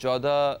14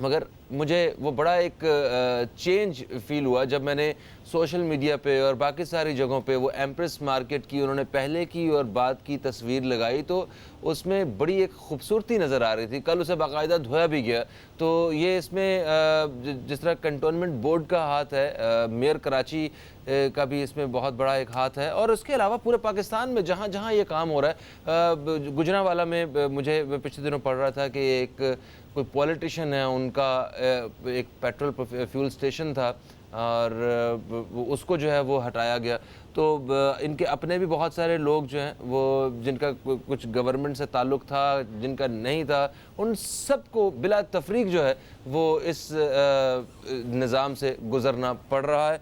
مگر مجھے وہ بڑا ایک چینج فیل ہوا جب میں نے سوشل میڈیا پہ اور باقی ساری جگہوں پہ وہ ایمپریس مارکیٹ کی انہوں نے پہلے کی اور بعد کی تصویر لگائی، تو اس میں بڑی ایک خوبصورتی نظر آ رہی تھی. کل اسے باقاعدہ دھویا بھی گیا. تو یہ اس میں جس طرح کنٹونمنٹ بورڈ کا ہاتھ ہے، میئر کراچی کا بھی اس میں بہت بڑا ایک ہاتھ ہے، اور اس کے علاوہ پورے پاکستان میں جہاں جہاں یہ کام ہو رہا ہے. گجرانوالہ میں مجھے پچھلے دنوں پڑھ رہا تھا کہ ایک کوئی پولیٹیشین ہے، ان کا ایک پیٹرول فیول سٹیشن تھا اور اس کو جو ہے وہ ہٹایا گیا. تو ان کے اپنے بھی بہت سارے لوگ جو ہیں وہ جن کا کچھ گورنمنٹ سے تعلق تھا، جن کا نہیں تھا، ان سب کو بلا تفریق جو ہے وہ اس نظام سے گزرنا پڑ رہا ہے.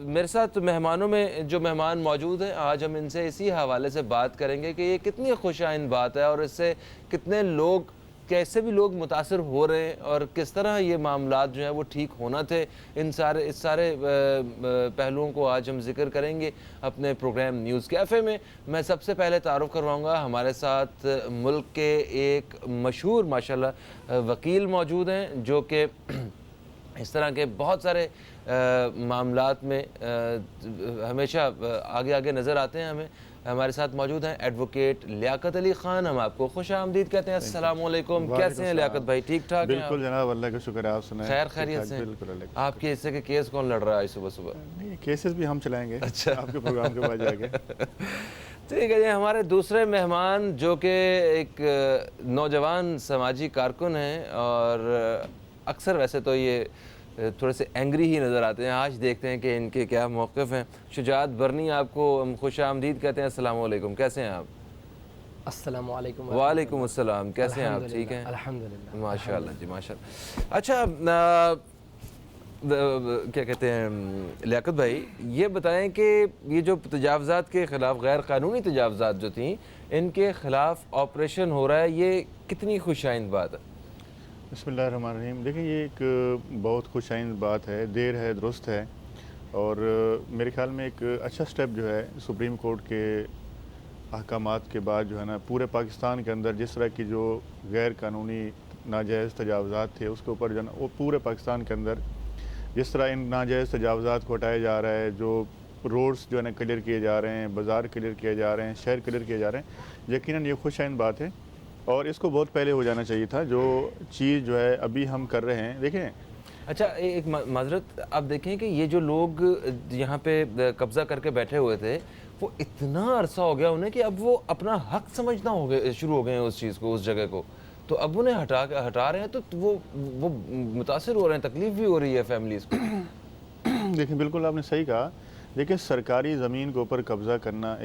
میرے ساتھ مہمانوں میں جو مہمان موجود ہیں، آج ہم ان سے اسی حوالے سے بات کریں گے کہ یہ کتنی خوش آئند بات ہے اور اس سے کتنے لوگ، کیسے بھی لوگ متاثر ہو رہے ہیں اور کس طرح یہ معاملات جو ہیں وہ ٹھیک ہونا تھے. اس سارے پہلوؤں کو آج ہم ذکر کریں گے اپنے پروگرام نیوز کیفے میں. میں سب سے پہلے تعارف کرواؤں گا، ہمارے ساتھ ملک کے ایک مشہور ماشاءاللہ وکیل موجود ہیں جو کہ اس طرح کے بہت سارے معاملات میں ہمیشہ آگے نظر آتے ہیں ہمیں. ہمارے ساتھ موجود ہیں ایڈوکیٹ لیاقت علی خان. ہم آپ کو خوش آمدید کہتے ہیں. السلام علیکم. کیسے ہیں لیاقت بھائی؟ ٹھیک ٹھاک ہیں؟ بالکل جناب، اللہ کا شکر ہے. آپ سنائیں؟ خیر خیریت سے؟ آپ کے حصے کے کیس کون لڑ رہا ہے صبح صبح؟ نہیں، کیسز بھی ہم چلائیں گے. اچھا، آپ کے پروگرام کے بعد جا کے. ٹھیک ہے جی. ہمارے دوسرے مہمان جو کہ ایک نوجوان سماجی کارکن ہیں اور اکثر ویسے تو یہ تھوڑے سے اینگری ہی نظر آتے ہیں. آج دیکھتے ہیں کہ ان کے کیا موقف ہیں. شجاعت برنی، آپ کو ہم خوش آمدید کہتے ہیں. السلام علیکم. کیسے ہیں آپ؟ السلام علیکم. وعلیکم السلام. کیسے ہیں آپ؟ ٹھیک ہیں الحمدللہ. ماشاء اللہ جی، ماشاء اللہ. اچھا، کیا کہتے ہیں لیاقت بھائی، یہ بتائیں کہ یہ جو تجاوزات کے خلاف، غیر قانونی تجاوزات جو تھیں، ان کے خلاف آپریشن ہو رہا ہے، یہ کتنی خوش آئند بات ہے؟ بسم اللہ الرحمن الرحیم. دیکھیں، یہ ایک بہت خوش آئند بات ہے. دیر ہے درست ہے، اور میرے خیال میں ایک اچھا سٹیپ جو ہے سپریم کورٹ کے احکامات کے بعد جو ہے نا، پورے پاکستان کے اندر جس طرح کی جو غیر قانونی ناجائز تجاوزات تھے اس کے اوپر جو ہے نا، وہ پورے پاکستان کے اندر جس طرح ان ناجائز تجاوزات کو ہٹایا جا رہا ہے، جو روڈز جو ہے نا کلیئر کیے جا رہے ہیں، بازار کلیئر کیے جا رہے ہیں، شہر کلیئر کیے جا رہے ہیں، یقیناً یہ خوش آئند بات ہے. اور اس کو بہت پہلے ہو جانا چاہیے تھا. جو چیز جو ہے ابھی ہم کر رہے ہیں، دیکھیں. اچھا، ایک معذرت، آپ دیکھیں کہ یہ جو لوگ یہاں پہ قبضہ کر کے بیٹھے ہوئے تھے، وہ اتنا عرصہ ہو گیا انہیں کہ اب وہ اپنا حق سمجھنا شروع ہو گئے ہیں اس چیز کو، اس جگہ کو. تو اب انہیں ہٹا رہے ہیں تو وہ متاثر ہو رہے ہیں، تکلیف بھی ہو رہی ہے فیملیز کو. دیکھیں، بالکل آپ نے صحیح کہا. دیکھیں، سرکاری زمین کے اوپر قبضہ کرنا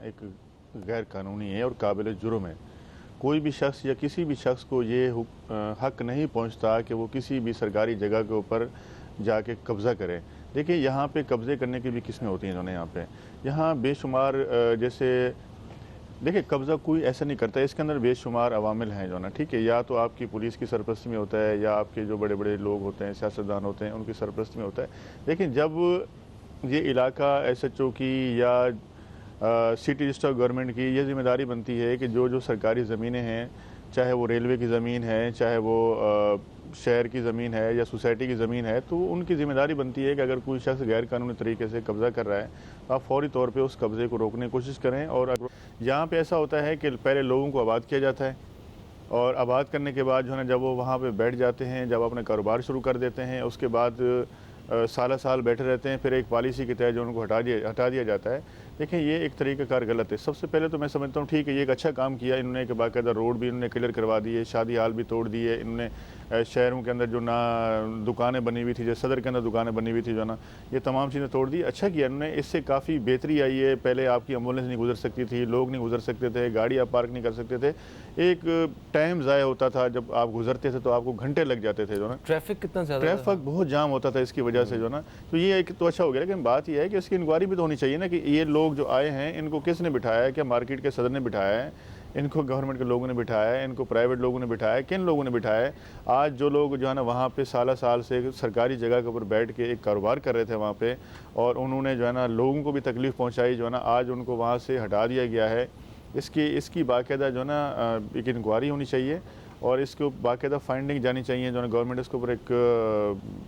ایک غیر قانونی ہے اور قابل جرم ہے. کوئی بھی شخص یا کسی بھی شخص کو یہ حق نہیں پہنچتا کہ وہ کسی بھی سرکاری جگہ کے اوپر جا کے قبضہ کرے. دیکھیں، یہاں پہ قبضے کرنے کی بھی قسمیں ہوتی ہیں. یہاں بے شمار جیسے دیکھیں، قبضہ کوئی ایسا نہیں کرتا. اس کے اندر بے شمار عوامل ہیں جو نا، ٹھیک ہے. یا تو آپ کی پولیس کی سرپرستی میں ہوتا ہے، یا آپ کے جو بڑے بڑے لوگ ہوتے ہیں، سیاستدان ہوتے ہیں، ان کی سرپرستی میں ہوتا ہے. لیکن جب یہ علاقہ ایس ایچ او کی یا سٹی ڈسٹرکٹ گورنمنٹ کی یہ ذمہ داری بنتی ہے کہ جو سرکاری زمینیں ہیں، چاہے وہ ریلوے کی زمین ہے، چاہے وہ شہر کی زمین ہے یا سوسائٹی کی زمین ہے، تو ان کی ذمہ داری بنتی ہے کہ اگر کوئی شخص غیر قانونی طریقے سے قبضہ کر رہا ہے تو آپ فوری طور پہ اس قبضے کو روکنے کی کوشش کریں. اور یہاں پہ ایسا ہوتا ہے کہ پہلے لوگوں کو آباد کیا جاتا ہے، اور آباد کرنے کے بعد جو ہے نا، جب وہ وہاں پہ بیٹھ جاتے ہیں، جب اپنے کاروبار شروع کر دیتے ہیں، اس کے بعد سالہ سال بیٹھے رہتے ہیں، پھر ایک پالیسی کے تحت جو ان کو ہٹا دیا جاتا ہے. دیکھیں، یہ ایک طریقہ کار غلط ہے. سب سے پہلے تو میں سمجھتا ہوں ٹھیک ہے، یہ ایک اچھا کام کیا انہوں نے کہ باقاعدہ روڈ بھی انہوں نے کلیئر کروا دیے، شادی ہال بھی توڑ دیے انہوں نے. شہروں کے اندر جو دکانیں بنی ہوئی تھی، جو صدر کے اندر دکانیں بنی ہوئی تھی جو نا، یہ تمام چیزیں توڑ دی. اچھا کیا انہوں نے. اس سے کافی بہتری آئی ہے. پہلے آپ کی ایمبولینس نہیں گزر سکتی تھی، لوگ نہیں گزر سکتے تھے، گاڑی آپ پارک نہیں کر سکتے تھے. ایک ٹائم ضائع ہوتا تھا. جب آپ گزرتے تھے تو آپ کو گھنٹے لگ جاتے تھے جو نا. ٹریفک کتنا زیادہ، ٹریفک بہت جام ہوتا تھا اس کی وجہ سے جو نا. تو یہ ایک تو اچھا ہو گیا. لیکن بات یہ ہے کہ اس کی انکوائری بھی تو ہونی چاہیے نا، کہ یہ لوگ جو آئے ہیں ان کو کس نے بٹھایا ہے؟ کیا مارکیٹ کے صدر نے بٹھایا ہے؟ ان کو گورنمنٹ کے لوگوں نے بٹھایا ہے؟ ان کو پرائیویٹ لوگوں نے بٹھایا ہے؟ کن لوگوں نے بٹھایا ہے؟ آج جو لوگ جو ہے نا وہاں پہ سالہ سال سے سرکاری جگہ کے اوپر بیٹھ کے ایک کاروبار کر رہے تھے وہاں پہ، اور انہوں نے جو ہے نا لوگوں کو بھی تکلیف پہنچائی جو ہے نا، آج ان کو وہاں سے ہٹا دیا گیا ہے. اس کی باقاعدہ جو ہے نا ایک انکوائری ہونی چاہیے. اور اس کے باقاعدہ فائنڈنگ جانی چاہیے جو ہے گورنمنٹ اس کے اوپر ایک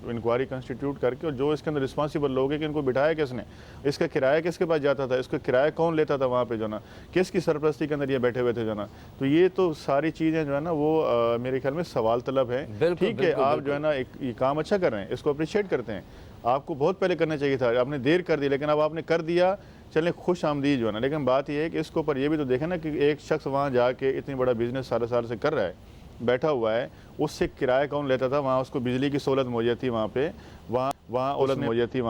انکوائری کنسٹیٹیوٹ کر کے, اور جو اس کے اندر رسپانسیبل لوگ ہیں کہ ان کو بٹھایا کس نے, اس کا کرایہ کس کے پاس جاتا تھا, اس کا کرایہ کون لیتا تھا وہاں پہ جو ہے نا, کس کی سرپرستی کے اندر یہ بیٹھے ہوئے تھے جو ہے نا. تو یہ تو ساری چیزیں جو ہے نا وہ میرے خیال میں سوال طلب ہیں. ٹھیک ہے, آپ جو ہے نا یہ کام اچھا کر رہے ہیں, اس کو اپریشیٹ کرتے ہیں, آپ کو بہت پہلے کرنا چاہیے تھا, آپ نے دیر کر دی, لیکن اب آپ نے کر دیا, چلیں خوش آمدید جو ہے نا. لیکن بات یہ ہے کہ اس کے اوپر یہ بھی تو دیکھیں نا کہ ایک شخص وہاں جا کے اتنی بڑا بزنس سارے سال سے کر رہا ہے, بیٹھا ہوا ہے, اس سے کرایہ کون لیتا تھا, وہاں اس کو بجلی کی سہولت موجود تھی, وہاں پہ موجود تھی,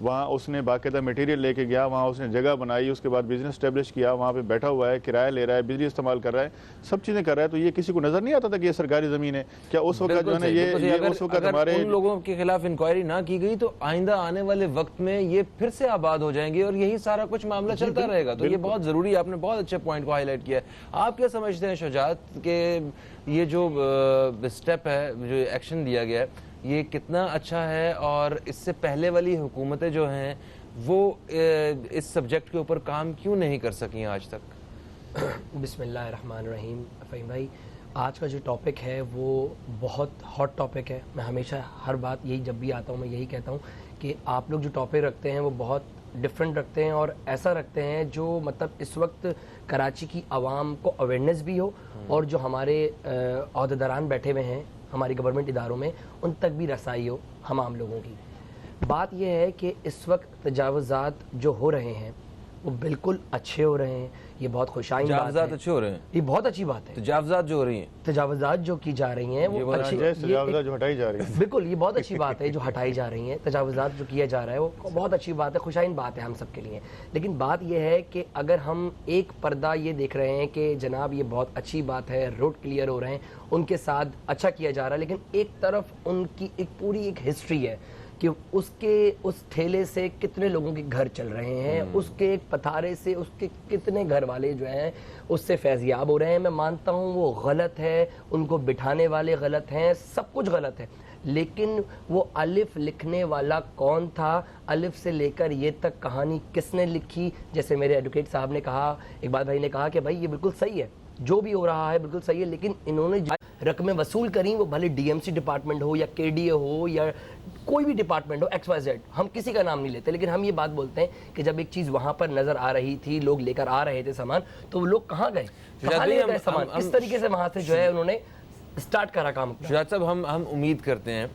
وہاں اس نے باقاعدہ میٹیریل لے کے گیا, وہاں اس نے جگہ بنائی, اس کے بعد بزنس اسٹیبلش کیا, وہاں پہ بیٹھا ہوا ہے, کرایہ لے رہا ہے, بجلی استعمال کر رہا ہے, سب چیزیں کر رہا ہے. تو یہ کسی کو نظر نہیں آتا تھا کہ یہ سرکاری زمین ہے کیا اس وقت جو ہے نا, یہ اس وقت ہمارے ان لوگوں کے خلاف انکوائری نہ کی گئی تو آئندہ آنے والے وقت میں یہ پھر سے آباد ہو جائیں گے اور یہی سارا کچھ معاملہ چلتا رہے گا. تو یہ بہت ضروری, آپ نے بہت اچھے پوائنٹ کو ہائی لائٹ کیا ہے. آپ کیا سمجھتے ہیں شجاعت کہ یہ جو اسٹیپ ہے, جو ایکشن لیا گیا ہے, یہ کتنا اچھا ہے, اور اس سے پہلے والی حکومتیں جو ہیں وہ اس سبجیکٹ کے اوپر کام کیوں نہیں کر سکیں آج تک؟ بسم اللہ الرحمن الرحیم. فہیم بھائی, آج کا جو ٹاپک ہے وہ بہت ہاٹ ٹاپک ہے. میں ہمیشہ ہر بات یہی جب بھی آتا ہوں میں یہی کہتا ہوں کہ آپ لوگ جو ٹاپک رکھتے ہیں وہ بہت ڈفرینٹ رکھتے ہیں, اور ایسا رکھتے ہیں جو مطلب اس وقت کراچی کی عوام کو اویئرنیس بھی ہو, اور جو ہمارے عہدیداران بیٹھے ہوئے ہیں ہماری گورنمنٹ اداروں میں ان تک بھی رسائی ہو ہم عام لوگوں کی. بات یہ ہے کہ اس وقت تجاوزات جو ہو رہے ہیں وہ بالکل اچھے ہو رہے ہیں, یہ بہت خوشائن بات ہے. تجاوزات اچھے ہو رہے ہیں, یہ بہت اچھی بات ہے. تجاوزات جو ہو رہی ہیں, تجاوزات جو کی جا رہی ہیں وہ اچھی, تجاوزات جو ہٹائی جا رہی ہیں, بالکل یہ بہت اچھی بات ہے جو ہٹائی جا رہی ہیں. تجاوزات جو کیا جا رہا ہے وہ بہت اچھی بات ہے, خوشائن بات ہے ہم سب کے لیے. لیکن بات یہ ہے کہ اگر ہم ایک پردہ یہ دیکھ رہے ہیں کہ جناب یہ بہت اچھی بات ہے, روڈ کلیئر ہو رہے ہیں, ان کے ساتھ اچھا کیا جا رہا ہے, لیکن ایک طرف ان کی ایک پوری ایک ہسٹری ہے کہ اس ٹھیلے سے کتنے لوگوں کے گھر چل رہے ہیں, اس کے ایک پتھارے سے اس کے کتنے گھر والے جو ہیں اس سے فیضیاب ہو رہے ہیں. میں مانتا ہوں وہ غلط ہے, ان کو بٹھانے والے غلط ہیں, سب کچھ غلط ہے, لیکن وہ الف لکھنے والا کون تھا, الف سے لے کر یہ تک کہانی کس نے لکھی. جیسے میرے ایڈوکیٹ صاحب نے کہا, اقبال بھائی نے کہا کہ بھائی یہ بالکل صحیح ہے, جو بھی ہو رہا ہے بالکل صحیح ہے, لیکن انہوں نے رقمیں وصول کریں, وہ بھلے ڈی ایم سی ڈپارٹمنٹ ہو یا کے ڈی اے ہو یا کوئی بھی ڈپارٹمنٹ ہو, ایکس وائی زیڈ, ہم کسی کا نام نہیں لیتے, لیکن ہم یہ بات بولتے ہیں کہ جب ایک چیز وہاں پر نظر آ رہی تھی, لوگ لے کر آ رہے تھے سامان, تو وہ لوگ کہاں گئے, کہاں لے گئے سامان, کس طریقے سے وہاں سے جو ہے انہوں نے سٹارٹ کرا کام. شجاعت صاحب, ہم امید کرتے ہیں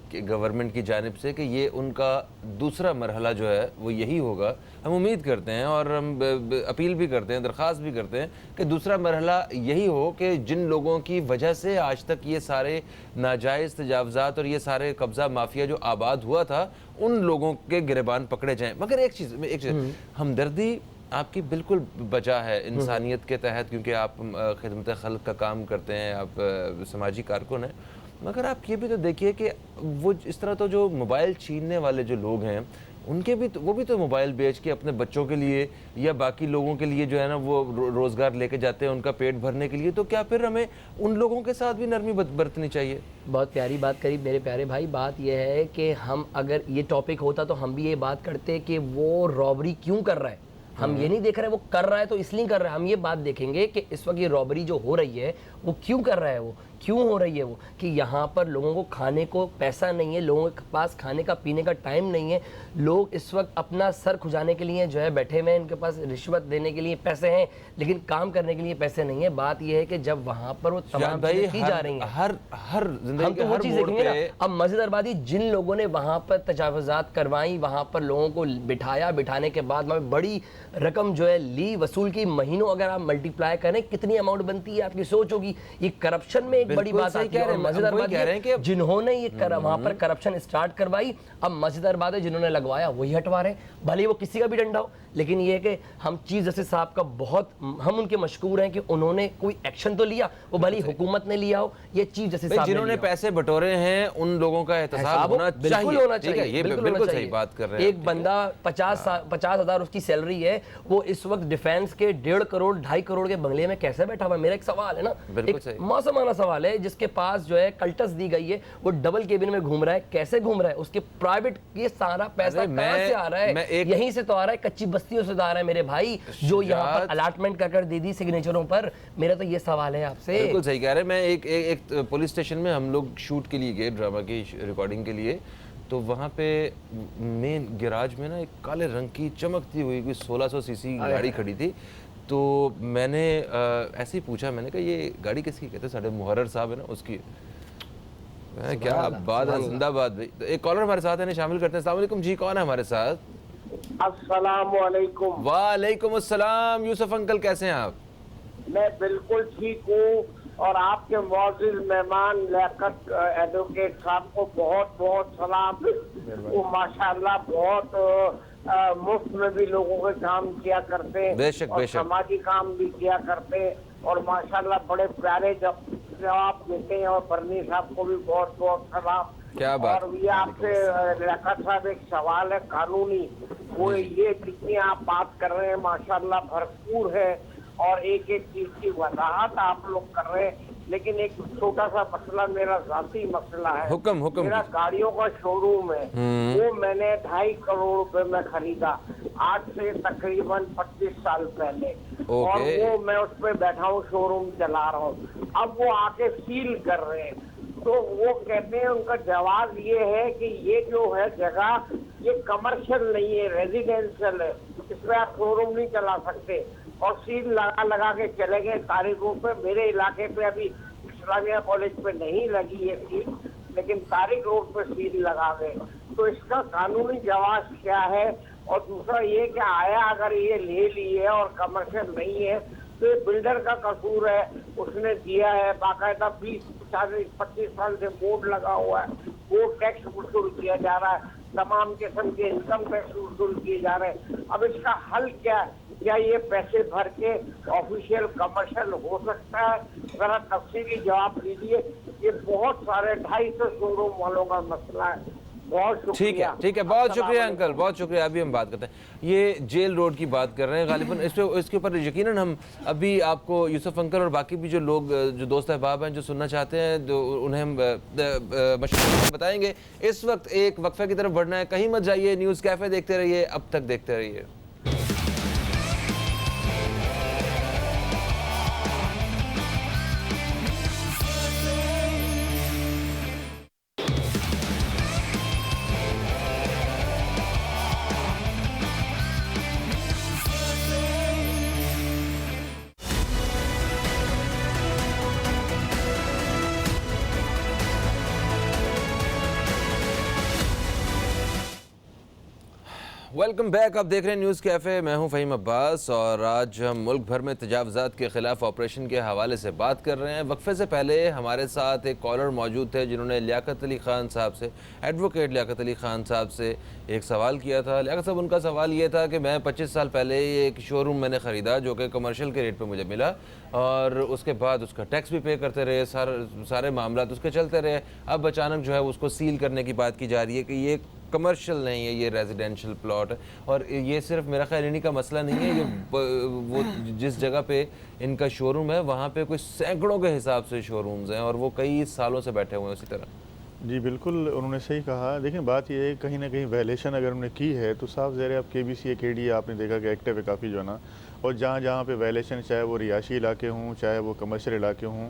کہ گورنمنٹ کی جانب سے کہ یہ ان کا دوسرا مرحلہ جو ہے وہ یہی ہوگا. ہم امید کرتے ہیں اور ہم اپیل بھی کرتے ہیں, درخواست بھی کرتے ہیں کہ دوسرا مرحلہ یہی ہو کہ جن لوگوں کی وجہ سے آج تک یہ سارے ناجائز تجاوزات اور یہ سارے قبضہ مافیا جو آباد ہوا تھا, ان لوگوں کے گریبان پکڑے جائیں. مگر ایک چیز ہمدردی آپ کی بالکل بجا ہے انسانیت کے تحت, کیونکہ آپ خدمت خلق کا کام کرتے ہیں, آپ سماجی کارکن ہیں. مگر آپ یہ بھی تو دیکھیے کہ وہ اس طرح تو جو موبائل چھیننے والے جو لوگ ہیں ان کے بھی وہ بھی تو موبائل بیچ کے اپنے بچوں کے لیے یا باقی لوگوں کے لیے جو ہے نا وہ روزگار لے کے جاتے ہیں ان کا پیٹ بھرنے کے لیے. تو کیا پھر ہمیں ان لوگوں کے ساتھ بھی نرمی برتنی چاہیے؟ بہت پیاری بات کری میرے پیارے بھائی. بات یہ ہے کہ ہم اگر یہ ٹاپک ہوتا تو ہم بھی یہ بات کرتے کہ وہ رابری کیوں کر رہا ہے. ہم یہ نہیں دیکھ رہے وہ کر رہا ہے تو اس لیے کر رہا ہے, ہم یہ بات دیکھیں گے کہ اس وقت یہ رابری جو ہو رہی ہے وہ کیوں کر رہا ہے, وہ کیوں ہو رہی ہے, وہ کہ یہاں پر لوگوں کو کھانے کو پیسہ نہیں ہے, لوگوں کے پاس کھانے کا پینے کا ٹائم نہیں ہے, لوگ اس وقت اپنا سر کھجانے کے لیے جو ہے بیٹھے ہوئے ہیں, ان کے پاس رشوت دینے کے لیے پیسے ہیں لیکن کام کرنے کے لیے پیسے نہیں ہیں. بات یہ ہے کہ جب وہاں پر وہ تمام چیزیں کی جا رہی ہیں, ہر زندگی کے ہم تو وہ چیز دیکھیں گے نا. اب مسجد آبادی جن لوگوں نے وہاں پر تجاوزات کروائیں, وہاں پر لوگوں کو بٹھایا, بٹھانے کے بعد وہاں بڑی رقم جو ہے لی, وصول کی, مہینوں اگر آپ ملٹی پلائی کریں کتنی اماؤنٹ بنتی ہے, آپ کی سوچ ہوگی. یہ کرپشن میں ایک بڑی بات آتی ہے. مسجد آبادی جنہوں نے یہ وہاں پر کرپشن اسٹارٹ کروائی, اب مسجد آبادی جنہوں نے لگوایا وہی ہٹوا رہے ہیں, بھلے وہ کسی کا بھی ڈنڈا ہو. لیکن یہ کہ ہم چیف جسٹس صاحب کا بہت ہم ان کے مشکور ہیں کہ انہوں نے کوئی ایکشن تو لیا, وہ بھلی حکومت نے لیا ہو, یہ چیف جسٹس صاحب جنہوں نے پیسے بٹورے ہیں ان لوگوں کا احتساب ہونا چاہیے. یہ بالکل صحیح بات کر رہے ہیں. ایک بندہ 50,000 اس کی سیلری ہے, وہ اس وقت ڈیفینس کے 1.5 کروڑ 2.5 کروڑ کے بنگلے میں کیسے بیٹھا ہوا ہے؟ میرا ایک سوال ہے نا, ایک موسمانہ سوال ہے, جس کے پاس جو ہے کلٹس دی گئی ہے, وہ ڈبل کیبن میں گھوم رہا ہے, کیسے گھوم رہا ہے, اس کے پرائیویٹ یہ سارا پیسہ کہاں سے آ رہا ہے؟ یہیں سے تو آ رہا ہے, کچی بستیوں سے دار ہیں میرے بھائی جو یہاں پر الاٹمنٹ کر دے دی سگنیچروں پر. میرا تو یہ سوال ہے آپ سے. بالکل صحیح کہہ رہے ہیں. میں ایک پولیس اسٹیشن میں ہم لوگ شوٹ کے لیے گئے, ڈرامہ کی ریکارڈنگ کے لیے, تو وہاں پہ مین گراج میں نا ایک کالے رنگ کی چمکتی ہوئی کوئی 1600 سی سی گاڑی کھڑی تھی. تو میں نے ایسے ہی پوچھا, میں نے کہا یہ گاڑی کس کی؟ کہتے ساڑھے محرر صاحب ہے نا اس کی. کیا بات ہے, زندہ باد بھائی. ایک کالر ہمارے ساتھ ہے, شامل کرتے ہیں. السلام علیکم جی, کون ہے ہمارے ساتھ؟ السلام علیکم. وعلیکم السلام. یوسف انکل کیسے ہیں آپ؟ میں بالکل ٹھیک ہوں, اور آپ کے معزز مہمان لیاقت ایڈوکیٹ صاحب کو بہت بہت سلام. وہ ماشاءاللہ بہت مفت میں بھی لوگوں کے کام کیا کرتے, بے شک اور سماجی کام بھی کیا کرتے, اور ماشاءاللہ بڑے پیارے جواب دیتے ہیں. اور برنی صاحب کو بھی بہت بہت سلام. کیا بات. اور یہ آپ سے لیاقت صاحب ایک سوال ہے قانونی, وہ یہ جتنی آپ بات کر رہے ہیں ماشاءاللہ بھرپور ہے, اور ایک ایک چیز کی وضاحت آپ لوگ کر رہے ہیں, لیکن ایک چھوٹا سا مسئلہ, میرا ذاتی مسئلہ ہے. حکم میرا گاڑیوں کا شو روم ہے, وہ میں نے 2.5 کروڑ روپے میں خریدا آج سے تقریباً 25 سال پہلے, اور وہ میں اس پہ بیٹھا ہوں, شو روم چلا رہا ہوں. اب وہ آ کے سیل کر رہے ہیں, تو وہ کہتے ہیں, ان کا جواب یہ ہے کہ یہ جو ہے جگہ یہ کمرشل نہیں ہے, ریزیڈینشل ہے, اس میں آپ شو روم نہیں چلا سکتے. اور سیل لگا کے چلے گئے تاریخوں پہ. میرے علاقے پہ ابھی اسلامیہ کالج پہ نہیں لگی ہے سیل, لیکن تاریخ روڈ پہ سیل لگا گئے. تو اس کا قانونی جواز کیا ہے؟ اور دوسرا یہ کہ آیا اگر یہ لے لیے اور کمرشل نہیں ہے تو یہ بلڈر کا قصور ہے, اس نے دیا ہے, باقاعدہ 20-25 سال سے بورڈ لگا ہوا ہے, بورڈ ٹیکس وصول کیا جا رہا ہے, تمام قسم کے انکم ٹیکس وصول کیے جا رہے ہیں. اب اس کا حل کیا ہے؟ کیا یہ پیسے بھر کے آفیشیل کمرشل ہو سکتا ہے؟ ذرا تفصیلی جواب دیجیے. یہ بہت سارے 250 شو روم والوں کا مسئلہ ہے. بہت شکریہ. ٹھیک ہے, بہت شکریہ انکل, بہت شکریہ. ابھی ہم بات کرتے ہیں, یہ جیل روڈ کی بات کر رہے ہیں غالباً. اس کے اوپر یقیناً ہم ابھی آپ کو یوسف انکل اور باقی بھی جو لوگ جو دوست احباب ہیں جو سننا چاہتے ہیں انہیں ہم مشورہ بتائیں گے. اس وقت ایک وقفے کی طرف بڑھنا ہے, کہیں مت جائیے. نیوز کیفے دیکھتے رہیے, اب تک دیکھتے رہیے. Welcome back. آپ دیکھ رہے ہیں نیوز کیفے, میں ہوں فہیم عباس, اور آج ہم ملک بھر میں تجاوزات کے خلاف آپریشن کے حوالے سے بات کر رہے ہیں. وقفے سے پہلے ہمارے ساتھ ایک کالر موجود تھے جنہوں نے لیاقت علی خان صاحب سے, ایڈوکیٹ لیاقت علی خان صاحب سے ایک سوال کیا تھا. لیاقت صاحب, ان کا سوال یہ تھا کہ میں 25 سال پہلے ایک شو روم میں نے خریدا جو کہ کمرشل کے ریٹ پہ مجھے ملا, اور اس کے بعد اس کا ٹیکس بھی پے کرتے رہے, سارے معاملات اس کے چلتے رہے. اب اچانک جو ہے اس کو سیل کرنے کی بات کی جا رہی ہے کہ یہ کمرشل نہیں ہے, یہ ریزیڈینشل پلاٹ ہے. اور یہ صرف میرا خیال انہی کا مسئلہ نہیں ہے, یہ وہ جس جگہ پہ ان کا شو روم ہے وہاں پہ کوئی سینکڑوں کے حساب سے شو رومز ہیں, اور وہ کئی سالوں سے بیٹھے ہوئے ہیں اسی طرح. جی بالکل, انہوں نے صحیح کہا. دیکھیں بات یہ ہے کہیں نہ کہیں وائلیشن اگر انہوں نے کی ہے تو صاف ظاہر ہے. اب KBC کے ڈی آپ نے دیکھا کہ ایکٹیو ہے کافی جو ہے نا, اور جہاں جہاں پہ وائلیشن, چاہے وہ رہائشی علاقے ہوں چاہے وہ کمرشل علاقے ہوں,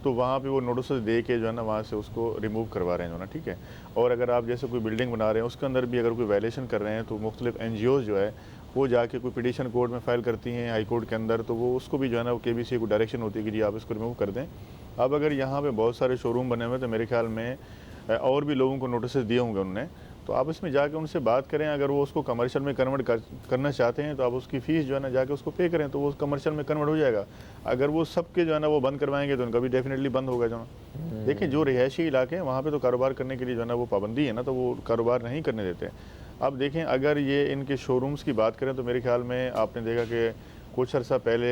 تو وہاں پہ وہ نوٹسز دے کے جو ہے نا وہاں سے اس کو ریموو کروا رہے ہیں جو ہے نا, ٹھیک ہے. اور اگر آپ جیسے کوئی بلڈنگ بنا رہے ہیں اس کے اندر بھی اگر کوئی وائلیشن کر رہے ہیں تو مختلف NGOs جو ہے وہ جا کے کوئی پٹیشن کورٹ میں فائل کرتی ہیں, ہائی کورٹ کے اندر, تو وہ اس کو بھی جو ہے نا وہ KBC کو ڈائریکشن ہوتی ہے کہ جی آپ اس کو ریموو کر دیں. اب اگر یہاں پہ بہت سارے شو روم بنے ہوئے تو میرے خیال میں اور بھی لوگوں کو نوٹسز دیے ہوں گے انہوں نے, تو آپ اس میں جا کے ان سے بات کریں. اگر وہ اس کو کمرشل میں کنورٹ کرنا چاہتے ہیں تو آپ اس کی فیس جو ہے نا جا کے اس کو پے کریں, تو وہ کمرشل میں کنورٹ ہو جائے گا. اگر وہ سب کے جو ہے نا وہ بند کروائیں گے تو ان کا بھی ڈیفینیٹلی بند ہوگا جو نا. دیکھیں جو رہائشی علاقے ہیں وہاں پہ تو کاروبار کرنے کے لیے جو ہے نا وہ پابندی ہے نا, تو وہ کاروبار نہیں کرنے دیتے. اب دیکھیں اگر یہ ان کے شو رومز کی بات کریں تو میرے خیال میں آپ نے دیکھا کہ کچھ عرصہ پہلے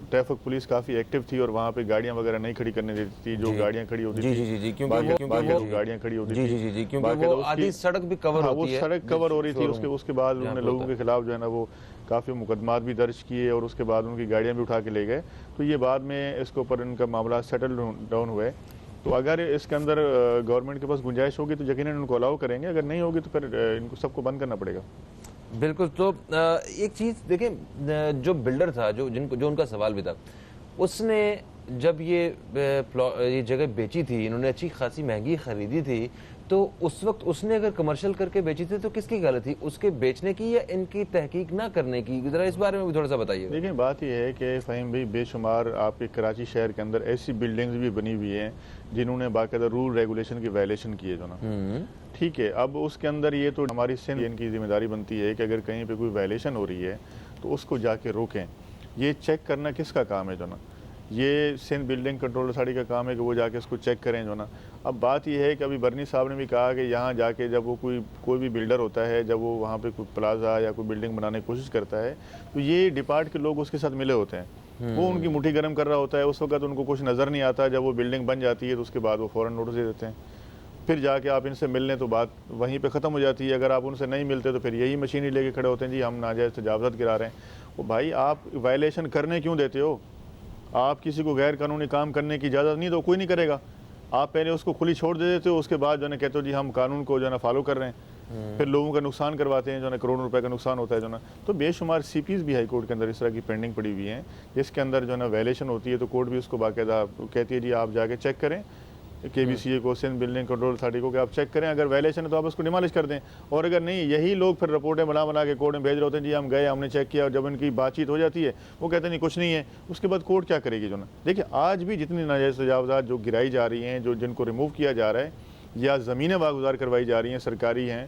ٹریفک پولیس کافی ایکٹیو تھی, اور وہاں پہ گاڑیاں وغیرہ نہیں کھڑی کرنے دیتی تھی, جو گاڑیاں کھڑی ہوتی تھی گاڑیاں کھڑی ہوتی تھی, کیونکہ وہ آدھی سڑک بھی کور ہوتی ہے, وہ سڑک کور ہو رہی تھی. اس کے بعد انہوں نے لوگوں کے خلاف جو ہے نا وہ کافی مقدمات بھی درج کیے, اور اس کے بعد ان کی گاڑیاں بھی اٹھا کے لے گئے. تو یہ بعد میں اس کے اوپر ان کا معاملہ سیٹل ڈاؤن ہوئے. تو اگر اس کے اندر گورنمنٹ کے پاس گنجائش ہوگی تو یقیناً ان کو الاؤ کریں گے, اگر نہیں ہوگی تو پھر ان کو سب کو بند کرنا پڑے گا. بالکل. تو ایک چیز دیکھیں, جو بلڈر تھا, جو ان کا سوال بھی تھا, اس نے جب یہ جگہ بیچی تھی, انہوں نے اچھی خاصی مہنگی خریدی تھی, تو اس وقت اس نے اگر کمرشل کر کے بیچی تھی تو کس کی غلط تھی, اس کے بیچنے کی یا ان کی تحقیق نہ کرنے کی؟ ذرا اس بارے میں بھی تھوڑا سا بتائیے. دیکھیں بات یہ ہے کہ فہیم بھائی, بے شمار آپ کے کراچی شہر کے اندر ایسی بلڈنگز بھی بنی ہوئی ہیں جنہوں نے باقاعدہ رول ریگولیشن کی وائلیشن کی ہے جو نا. ٹھیک ہے, اب اس کے اندر یہ تو ہماری سندھ ان کی ذمہ داری بنتی ہے کہ اگر کہیں پہ کوئی وائلیشن ہو رہی ہے تو اس کو جا کے روکیں. یہ چیک کرنا کس کا کام ہے جو نا, یہ سندھ بلڈنگ کنٹرول اتھارٹی کا کام ہے کہ وہ جا کے اس کو چیک کریں جو نا. اب بات یہ ہے کہ ابھی برنی صاحب نے بھی کہا کہ یہاں جا کے جب وہ کوئی بھی بلڈر ہوتا ہے, جب وہ وہاں پہ کوئی پلازا یا کوئی بلڈنگ بنانے کی کوشش کرتا ہے تو یہ ڈپارٹ کے لوگ اس کے ساتھ ملے ہوتے ہیں, وہ ان کی مٹھی گرم کر رہا ہوتا ہے. اس وقت ان کو کچھ نظر نہیں آتا, جب وہ بلڈنگ بن جاتی ہے تو اس کے بعد وہ فوراً نوٹس دے دیتے ہیں. پھر جا کے آپ ان سے مل لیں تو بات وہیں پہ ختم ہو جاتی ہے. اگر آپ ان سے نہیں ملتے تو پھر یہی مشینری لے کے کھڑے ہوتے ہیں, جی ہم ناجائز تجاوزات گرا رہے ہیں. وہ بھائی آپ وائلیشن کرنے کیوں دیتے ہو؟ آپ کسی کو غیر قانونی کام کرنے کی اجازت نہیں تو کوئی نہیں کرے گا. آپ پہلے اس کو کھلی چھوڑ دے دیتے ہو, اس کے بعد جو ہے کہتے ہو جی ہم قانون کو جو ہے نا فالو کر رہے ہیں, پھر لوگوں کا نقصان کرواتے ہیں جو ہے نا, کروڑوں روپے کا نقصان ہوتا ہے جو ہے نا. تو بے شمار سی پیز بھی ہائی کورٹ کے اندر اس طرح کی پینڈنگ پڑی ہوئی ہیں جس کے اندر جو ہے نا وائلیشن ہوتی ہے تو کورٹ بھی اس کو باقاعدہ کہتی ہے جی آپ جا کے چیک کریں, کے بی سی اے کو, سندھ بلڈنگ کنٹرول اتھارٹی کو, کہ آپ چیک کریں, اگر وائلیشن ہے تو آپ اس کو ڈیمالش کر دیں. اور اگر نہیں, یہی لوگ پھر رپورٹیں بنا کے کورٹ میں بھیج رہے ہوتے ہیں جی ہم گئے, ہم نے چیک کیا, اور جب ان کی بات چیت ہو جاتی ہے وہ کہتے ہیں نہیں کچھ نہیں ہے. اس کے بعد کورٹ کیا کرے گی جو نا. دیکھیں آج بھی جتنی ناجائز تجاوزات جو گرائی جا رہی ہیں, جن کو ریموو کیا جا رہا ہے یا زمینیں واگزار کروائی جا رہی ہیں سرکاری ہیں,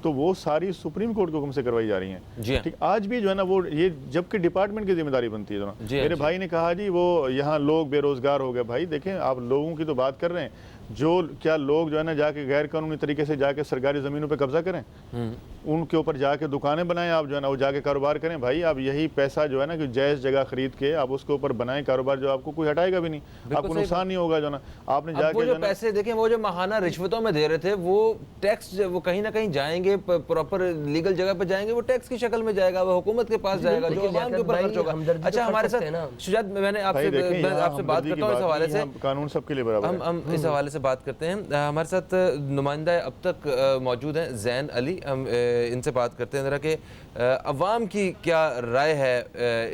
تو وہ ساری سپریم کورٹ کے حکم سے کروائی جا رہی ہیں. جی ٹھیک, آج بھی جو ہے نا وہ یہ جبکہ ڈپارٹمنٹ کی ذمہ داری بنتی ہے. میرے بھائی نے کہا جی وہ یہاں لوگ بے روزگار ہو گئے. بھائی دیکھیں آپ لوگوں کی تو بات کر رہے ہیں, جو کیا لوگ جو ہے نا جا کے غیر قانونی طریقے سے جا کے سرکاری زمینوں پہ قبضہ کریں, ان کے اوپر جا کے دکانیں بنائیں, آپ جو ہے نا وہ جا کے کاروبار کریں. بھائی آپ یہی پیسہ جو ہے نا کہ جائز جگہ خرید کے آپ اس کے اوپر بنائیں کاروبار, جو آپ کو کوئی ہٹائے گا بھی نہیں, آپ کو نقصان نہیں ہوگا جو نا. آپ نے جا کے جو پیسے دیکھیں وہ جو ماہانہ رشوتوں میں دے رہے تھے, وہ ٹیکس وہ کہیں نہ کہیں جائیں گے, پراپر لیگل جگہ پہ جائیں گے, وہ ٹیکس کی شکل میں جائے گا, وہ حکومت کے پاس جائے گا, جو عوام کے اوپر خرچ ہوگا. اچھا ہمارے ساتھ شجاعت, میں نے آپ سے بات کرتا ہوں اس حوالے سے, قانون سب کے لیے برابر ہے. ہم اس حوالے سے بات کرتے ہیں. ہمارے ساتھ نمائندہ اب تک موجود ہیں زین علی, ہم ان سے بات کرتے ہیں ذرا کہ عوام کی کیا رائے ہے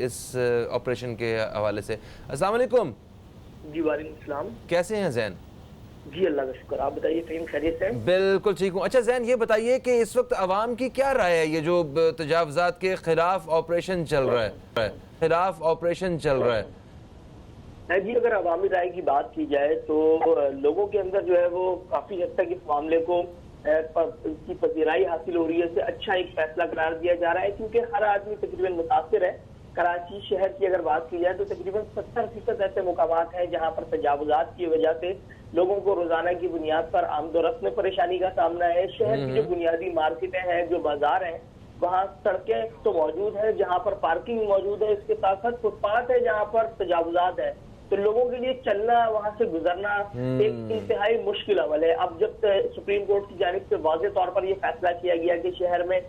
اس آپریشن کے حوالے سے. السلام علیکم. جی وعلیکم السلام. کیسے ہیں زین؟ جی اللہ کا شکر, آپ بتائیے فہیم خیریت سے؟ بالکل ٹھیک ہوں. اچھا زین یہ بتائیے کہ اس وقت عوام کی کیا رائے ہے, یہ جو تجاوزات کے خلاف آپریشن چل رہا ہے جی اگر عوامی رائے کی بات کی جائے تو لوگوں کے اندر جو ہے وہ کافی حد تک اس معاملے کو کی پذیرائی حاصل ہو رہی ہے, سے اچھا ایک فیصلہ قرار دیا جا رہا ہے, کیونکہ ہر آدمی تقریباً متاثر ہے. کراچی شہر کی اگر بات کی جائے تو تقریباً 70% ایسے مقامات ہیں جہاں پر تجاوزات کی وجہ سے لوگوں کو روزانہ کی بنیاد پر آمد و رفت میں پریشانی کا سامنا ہے. شہر کی جو بنیادی مارکیٹیں ہیں, جو بازار ہیں, وہاں سڑکیں تو موجود ہیں جہاں پر پارکنگ موجود ہے, اس کے ساتھ ساتھ فٹ پاتھ ہے جہاں پر تجاوزات ہیں, تو لوگوں کے لیے چلنا, وہاں سے گزرنا ایک انتہائی مشکل عمل ہے. اب جب سپریم کورٹ کی جانب سے واضح طور پر یہ فیصلہ کیا گیا کہ شہر میں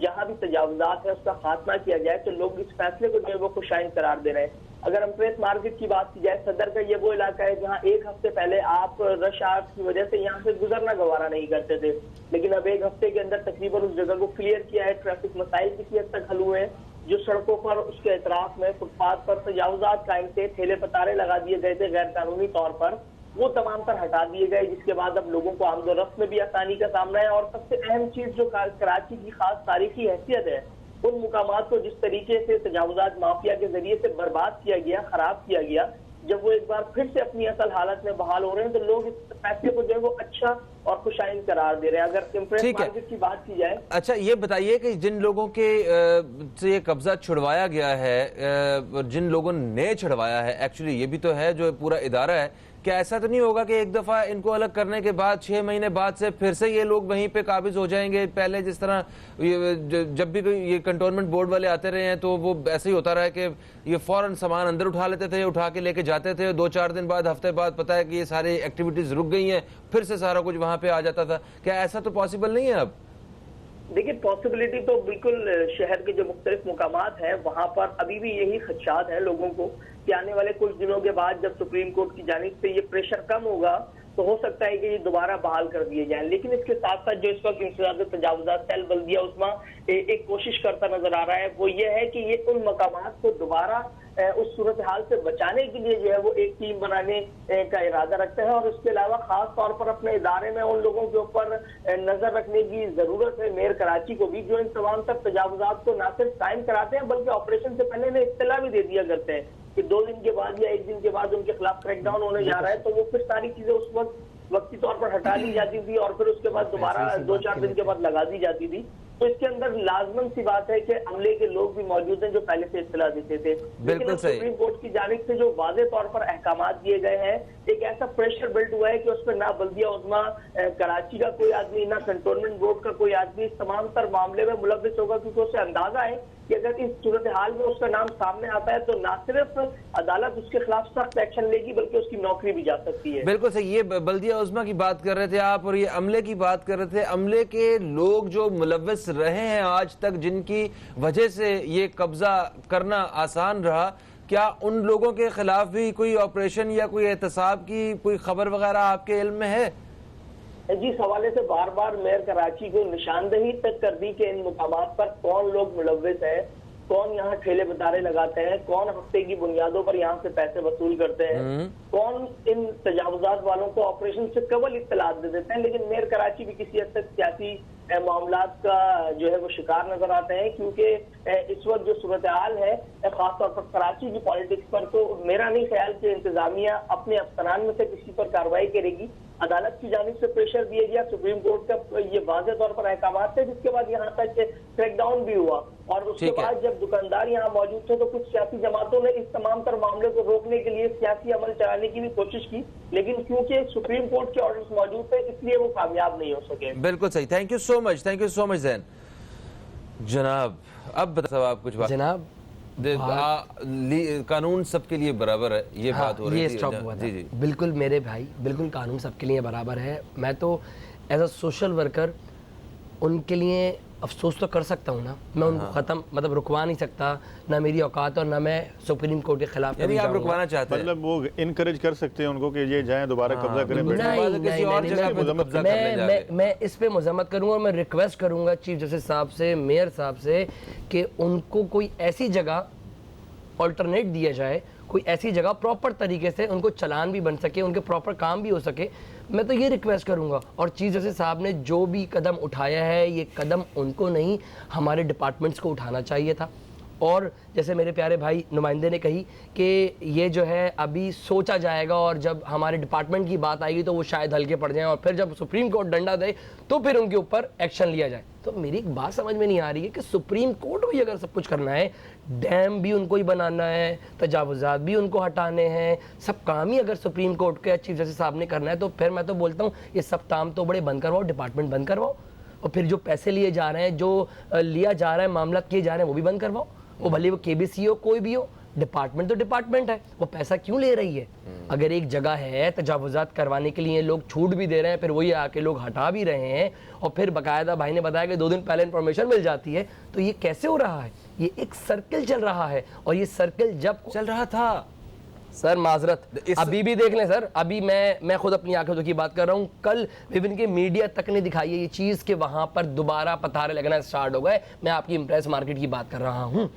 جہاں بھی تجاوزات ہے اس کا خاتمہ کیا جائے, تو لوگ اس فیصلے کو جو ہے وہ خوشائند قرار دے رہے ہیں. اگر ہم پریس مارکیٹ کی بات کی جائے, صدر کا یہ وہ علاقہ ہے جہاں ایک ہفتے پہلے آپ رش آور کی وجہ سے یہاں سے گزرنا گوارا نہیں کرتے تھے, لیکن اب ایک ہفتے کے اندر تقریباً اس جگہ کو کلیئر کیا ہے. ٹریفک مسائل کسی حد تک حل ہوئے ہیں. جو سڑکوں پر اس کے اطراف میں فٹ پاتھ پر تجاوزات قائم تھے, ٹھیلے پتارے لگا دیے گئے تھے غیر قانونی طور پر, وہ تمام پر ہٹا دیے گئے, جس کے بعد اب لوگوں کو آمد و رفت میں بھی آسانی کا سامنا ہے. اور سب سے اہم چیز جو کراچی کی خاص تاریخی حیثیت ہے, ان مقامات کو جس طریقے سے تجاوزات مافیا کے ذریعے سے برباد کیا گیا, خراب کیا گیا, جب وہ ایک بار پھر سے اپنی اصل حالت میں بحال ہو رہے ہیں تو لوگ اس فیصلے کو جو ہے وہ اچھا اور خوشائند قرار دے رہے ہیں. اگر امپریس مارکیٹ کی بات کی جائے, اچھا یہ بتائیے کہ جن لوگوں کے سے یہ قبضہ چھڑوایا گیا ہے, جن لوگوں نے چھڑوایا ہے, ایکچولی یہ بھی تو ہے جو پورا ادارہ ہے, کیا ایسا تو نہیں ہوگا کہ ایک دفعہ ان کو الگ کرنے کے بعد 6 مہینے بعد سے پھر سے یہ لوگ وہیں پہ قابض ہو جائیں گے؟ پہلے جس طرح جب بھی یہ کنٹونمنٹ بورڈ والے آتے رہے ہیں تو وہ ایسے ہی ہوتا رہا ہے کہ یہ فوراً سامان اندر اٹھا لیتے تھے, اٹھا کے لے کے جاتے تھے, 2-4 دن بعد, ہفتے بعد پتہ ہے کہ یہ ساری ایکٹیویٹیز رک گئی ہیں, پھر سے سارا کچھ وہاں پہ آ جاتا تھا. کیا ایسا تو پاسبل نہیں ہے اب؟ دیکھیں پاسبلٹی تو بالکل شہر کے جو مختلف مقامات ہیں وہاں پر ابھی بھی یہی خدشات ہیں لوگوں کو کہ آنے والے کچھ دنوں کے بعد جب سپریم کورٹ کی جانب سے یہ پریشر کم ہوگا تو ہو سکتا ہے کہ یہ دوبارہ بحال کر دیے جائیں. لیکن اس کے ساتھ ساتھ جو اس وقت انسداد تجاوزات سیل بلدیہ عظمیٰ ایک کوشش کرتا نظر آ رہا ہے وہ یہ ہے کہ یہ ان مقامات کو دوبارہ اس صورتحال سے بچانے کے لیے جو ہے وہ ایک ٹیم بنانے کا ارادہ رکھتے ہیں, اور اس کے علاوہ خاص طور پر اپنے ادارے میں ان لوگوں کے اوپر نظر رکھنے کی ضرورت ہے. میئر کراچی کو بھی جو ان تمام تر تجاوزات کو نہ صرف قائم کراتے ہیں بلکہ آپریشن سے پہلے انہیں اطلاع بھی دے دیا کرتے ہیں کہ 2 دن کے بعد یا 1 دن کے بعد ان کے خلاف کریک ڈاؤن ہونے جا رہا ہے, تو وہ پھر ساری چیزیں اس وقتی طور پر ہٹا لی جاتی تھی اور پھر اس کے بعد دوبارہ 2-4 دن کے بعد لگا دی جاتی تھی. تو اس کے اندر لازمن سی بات ہے کہ عملے کے لوگ بھی موجود ہیں جو پہلے سے اطلاع دیتے تھے. لیکن سپریم کورٹ کی جانب سے جو واضح طور پر احکامات دیے گئے ہیں, ایک ایسا پریشر بلٹ ہوا ہے کہ اس پہ نہ بلدیہ عظمیٰ کراچی کا کوئی آدمی نہ کنٹونمنٹ بورڈ کا کوئی آدمی اس تمام تر معاملے میں ملوث ہوگا, کیونکہ اسے اندازہ ہے کہ اگر اس صورتحال میں اس کا نام سامنے آتا ہے تو نہ صرف عدالت اس کے خلاف سخت ایکشن لے گی بلکہ اس کی نوکری بھی جا سکتی ہے. بالکل صحیح. یہ بلدیہ عظمیٰ کی بات کر رہے تھے آپ اور یہ عملے کی بات کر رہے تھے. عملے کے لوگ جو ملوث رہے ہیں آج تک, جن کی وجہ سے یہ قبضہ کرنا آسان رہا, کیا ان لوگوں کے خلاف بھی کوئی آپریشن یا کوئی احتساب کی کوئی خبر وغیرہ آپ کے علم میں ہے؟ جی, اس حوالے سے بار بار میئر کراچی کو نشاندہی تک کر دی کہ ان مقامات پر کون لوگ ملوث ہیں, کون یہاں ٹھیلے بتارے لگاتے ہیں, کون ہفتے کی بنیادوں پر یہاں سے پیسے وصول کرتے ہیں, کون ان تجاوزات والوں کو آپریشن سے قبل اطلاعات دے دیتے ہیں. لیکن میئر کراچی بھی کسی حد تک سیاسی معاملات کا جو ہے وہ شکار نظر آتے ہیں, کیونکہ اس وقت جو صورتحال ہے خاص طور پر کراچی کی پالیٹکس پر, تو میرا نہیں خیال کہ انتظامیہ اپنے افسران میں سے کسی پر کارروائی کرے گی. عدالت کی جانب سے پریشر دیا گیا, سپریم کورٹ کا یہ واضح طور پر احکامات تھے, جس کے بعد یہاں تک کریک ڈاؤن بھی ہوا, اور اس کے بعد جب دکاندار یہاں موجود تھے تو کچھ سیاسی جماعتوں نے اس تمام تر معاملے کو روکنے کے لیے سیاسی عمل چلانے کی بھی کوشش کی, لیکن کیونکہ سپریم کورٹ کے آرڈرز موجود تھے اس لیے وہ کامیاب نہیں ہو سکے. بالکل صحیح. Thank you so much, thank you so much Zain. جناب اب بتاؤ آپ کچھ بات. جناب قانون سب کے لیے برابر ہے, یہ بات ہو رہی تھی. جی بالکل میرے بھائی, بالکل قانون سب کے لیے برابر ہے. میں تو ایز اے سوشل ورکر ان کے لیے افسوس تو کر سکتا ہوں نا, میں ان کو ختم مطلب رکوا نہیں سکتا, نہ میری اوقات اور نہ میں سپریم کورٹ کے خلاف. یعنی آپ رکوانا چاہتے ہیں, مطلب وہ انکریج کر سکتے ہیں ان کو کہ یہ جائیں دوبارہ قبضہ کریں. میں اس پہ مذمت کروں گا اور میں ریکویسٹ کروں گا چیف جسٹس صاحب سے, میئر صاحب سے, کہ ان کو کوئی ایسی جگہ آلٹرنیٹ دیا جائے, کوئی ایسی جگہ پراپر طریقے سے ان کو چلان بھی بن سکے, ان کے پراپر کام بھی ہو سکے. میں تو یہ ریکویسٹ کروں گا. اور چیف جسٹس صاحب نے جو بھی قدم اٹھایا ہے, یہ قدم ان کو نہیں ہمارے ڈپارٹمنٹس کو اٹھانا چاہیے تھا. اور جیسے میرے پیارے بھائی نمائندے نے کہی کہ یہ جو ہے ابھی سوچا جائے گا, اور جب ہمارے ڈپارٹمنٹ کی بات آئے گی تو وہ شاید ہلکے پڑ جائیں, اور پھر جب سپریم کورٹ ڈنڈا دے تو پھر ان کے اوپر ایکشن لیا جائے. تو میری ایک بات سمجھ میں نہیں آ رہی ہے کہ سپریم کورٹ کو اگر سب کچھ کرنا ہے, ڈیم بھی ان کو ہی بنانا ہے, تجاوزات بھی ان کو ہٹانے ہیں, سب کام ہی اگر سپریم کورٹ کے چیف جسٹس صاحب نے کرنا ہے, تو پھر میں تو بولتا ہوں یہ سب کام تو بڑے بند کرواؤ, ڈپارٹمنٹ بند کرواؤ, اور پھر جو پیسے لیے جا رہے ہیں, جو لیا جا رہا ہے, معاملات کیے جا رہے ہیں, وہ بھی بند کرواؤ. وہ بھلے وہ کے بی سی ہو, کوئی بھی ہو, ڈپارٹمنٹ تو ڈپارٹمنٹ ہے, وہ پیسہ کیوں لے رہی ہے؟ اگر ایک جگہ ہے تجاوزات کروانے کے لیے, لوگ چھوٹ بھی دے رہے ہیں, پھر وہی آ کے لوگ ہٹا بھی رہے ہیں, اور پھر باقاعدہ بھائی نے بتایا کہ 2 دن پہلے انفارمیشن مل جاتی ہے, تو یہ کیسے ہو رہا ہے؟ یہ ایک سرکل چل رہا ہے, اور یہ سرکل جب چل رہا تھا سر معذرت ابھی بھی دیکھ لیں سر, ابھی میں خود اپنی آنکھوں کی بات کر رہا ہوں, کل ایون کے میڈیا تک نے دکھائی ہے یہ چیز کہ وہاں پر دوبارہ پتھارے لگنا سٹارٹ ہو گئے. میں آپ کی امپریس مارکیٹ کی بات کر رہا ہوں,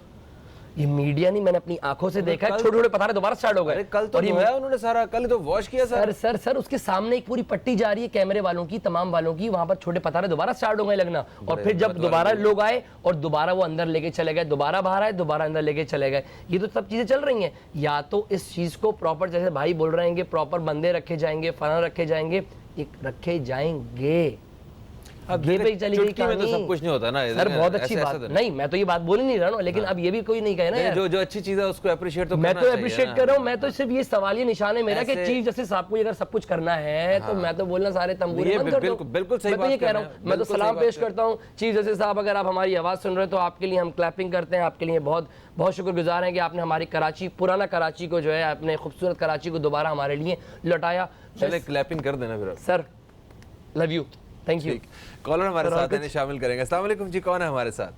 یہ میڈیا نہیں, میں نے اپنی آنکھوں سے دیکھا ہے, چھوٹے چھوٹے پتھارے دوبارہ سٹارٹ ہو گئے. کل تو انہوں نے سارا کل تو واش کیا سر اس کے سامنے ایک پوری پٹی جا رہی ہے کیمرے والوں کی, تمام والوں کی, وہاں پر چھوٹے پتھارے دوبارہ سٹارٹ ہو گئے لگنا, اور پھر جب دوبارہ لوگ آئے اور دوبارہ وہ اندر لے کے چلے گئے, دوبارہ باہر آئے, دوبارہ اندر لے کے چلے گئے. یہ تو سب چیزیں چل رہی ہیں. یا تو اس چیز کو پراپر, جیسے بھائی بول رہے ہیں کہ پراپر بندے رکھے جائیں گے, فلاں رکھے جائیں گے, ایک رکھے جائیں گے. اب یہ بھی چلی گئی میں تو سب کچھ نہیں ہوتا نا سر, بہت اچھی بات نہیں, میں تو یہ بات بول ہی نہیں رہا ہوں, لیکن اب یہ بھی کوئی نہیں کہے نا جو اچھی چیز ہے اس کو اپریشیٹ تو میں تو اپریشیٹ کر رہا ہوں. میں تو صرف یہ سوال یہ نشان ہے میرا کہ چیف جسٹس صاحب کو اگر سب کچھ کرنا ہے تو میں تو بولنا سارے تمبورے بند کر دو. بالکل صحیح بات یہ کہہ رہا ہوں, میں تو سلام پیش کرتا ہوں چیف جسٹس صاحب, اگر آپ ہماری آواز سن رہے ہیں تو آپ کے لیے ہم کلیپنگ کرتے ہیں, آپ کے لیے بہت بہت شکر گزار ہیں کہ آپ نے ہماری کراچی, پرانا کراچی کو جو ہے, اپنے خوبصورت کراچی کو دوبارہ ہمارے لیے لوٹایا. چلے کلیپنگ کر دینا پھر sir, love you, thank you. Caller ہمارے ساتھ ہیں, شامل کریں گے. السلام علیکم جی, کون ہے ہمارے ساتھ؟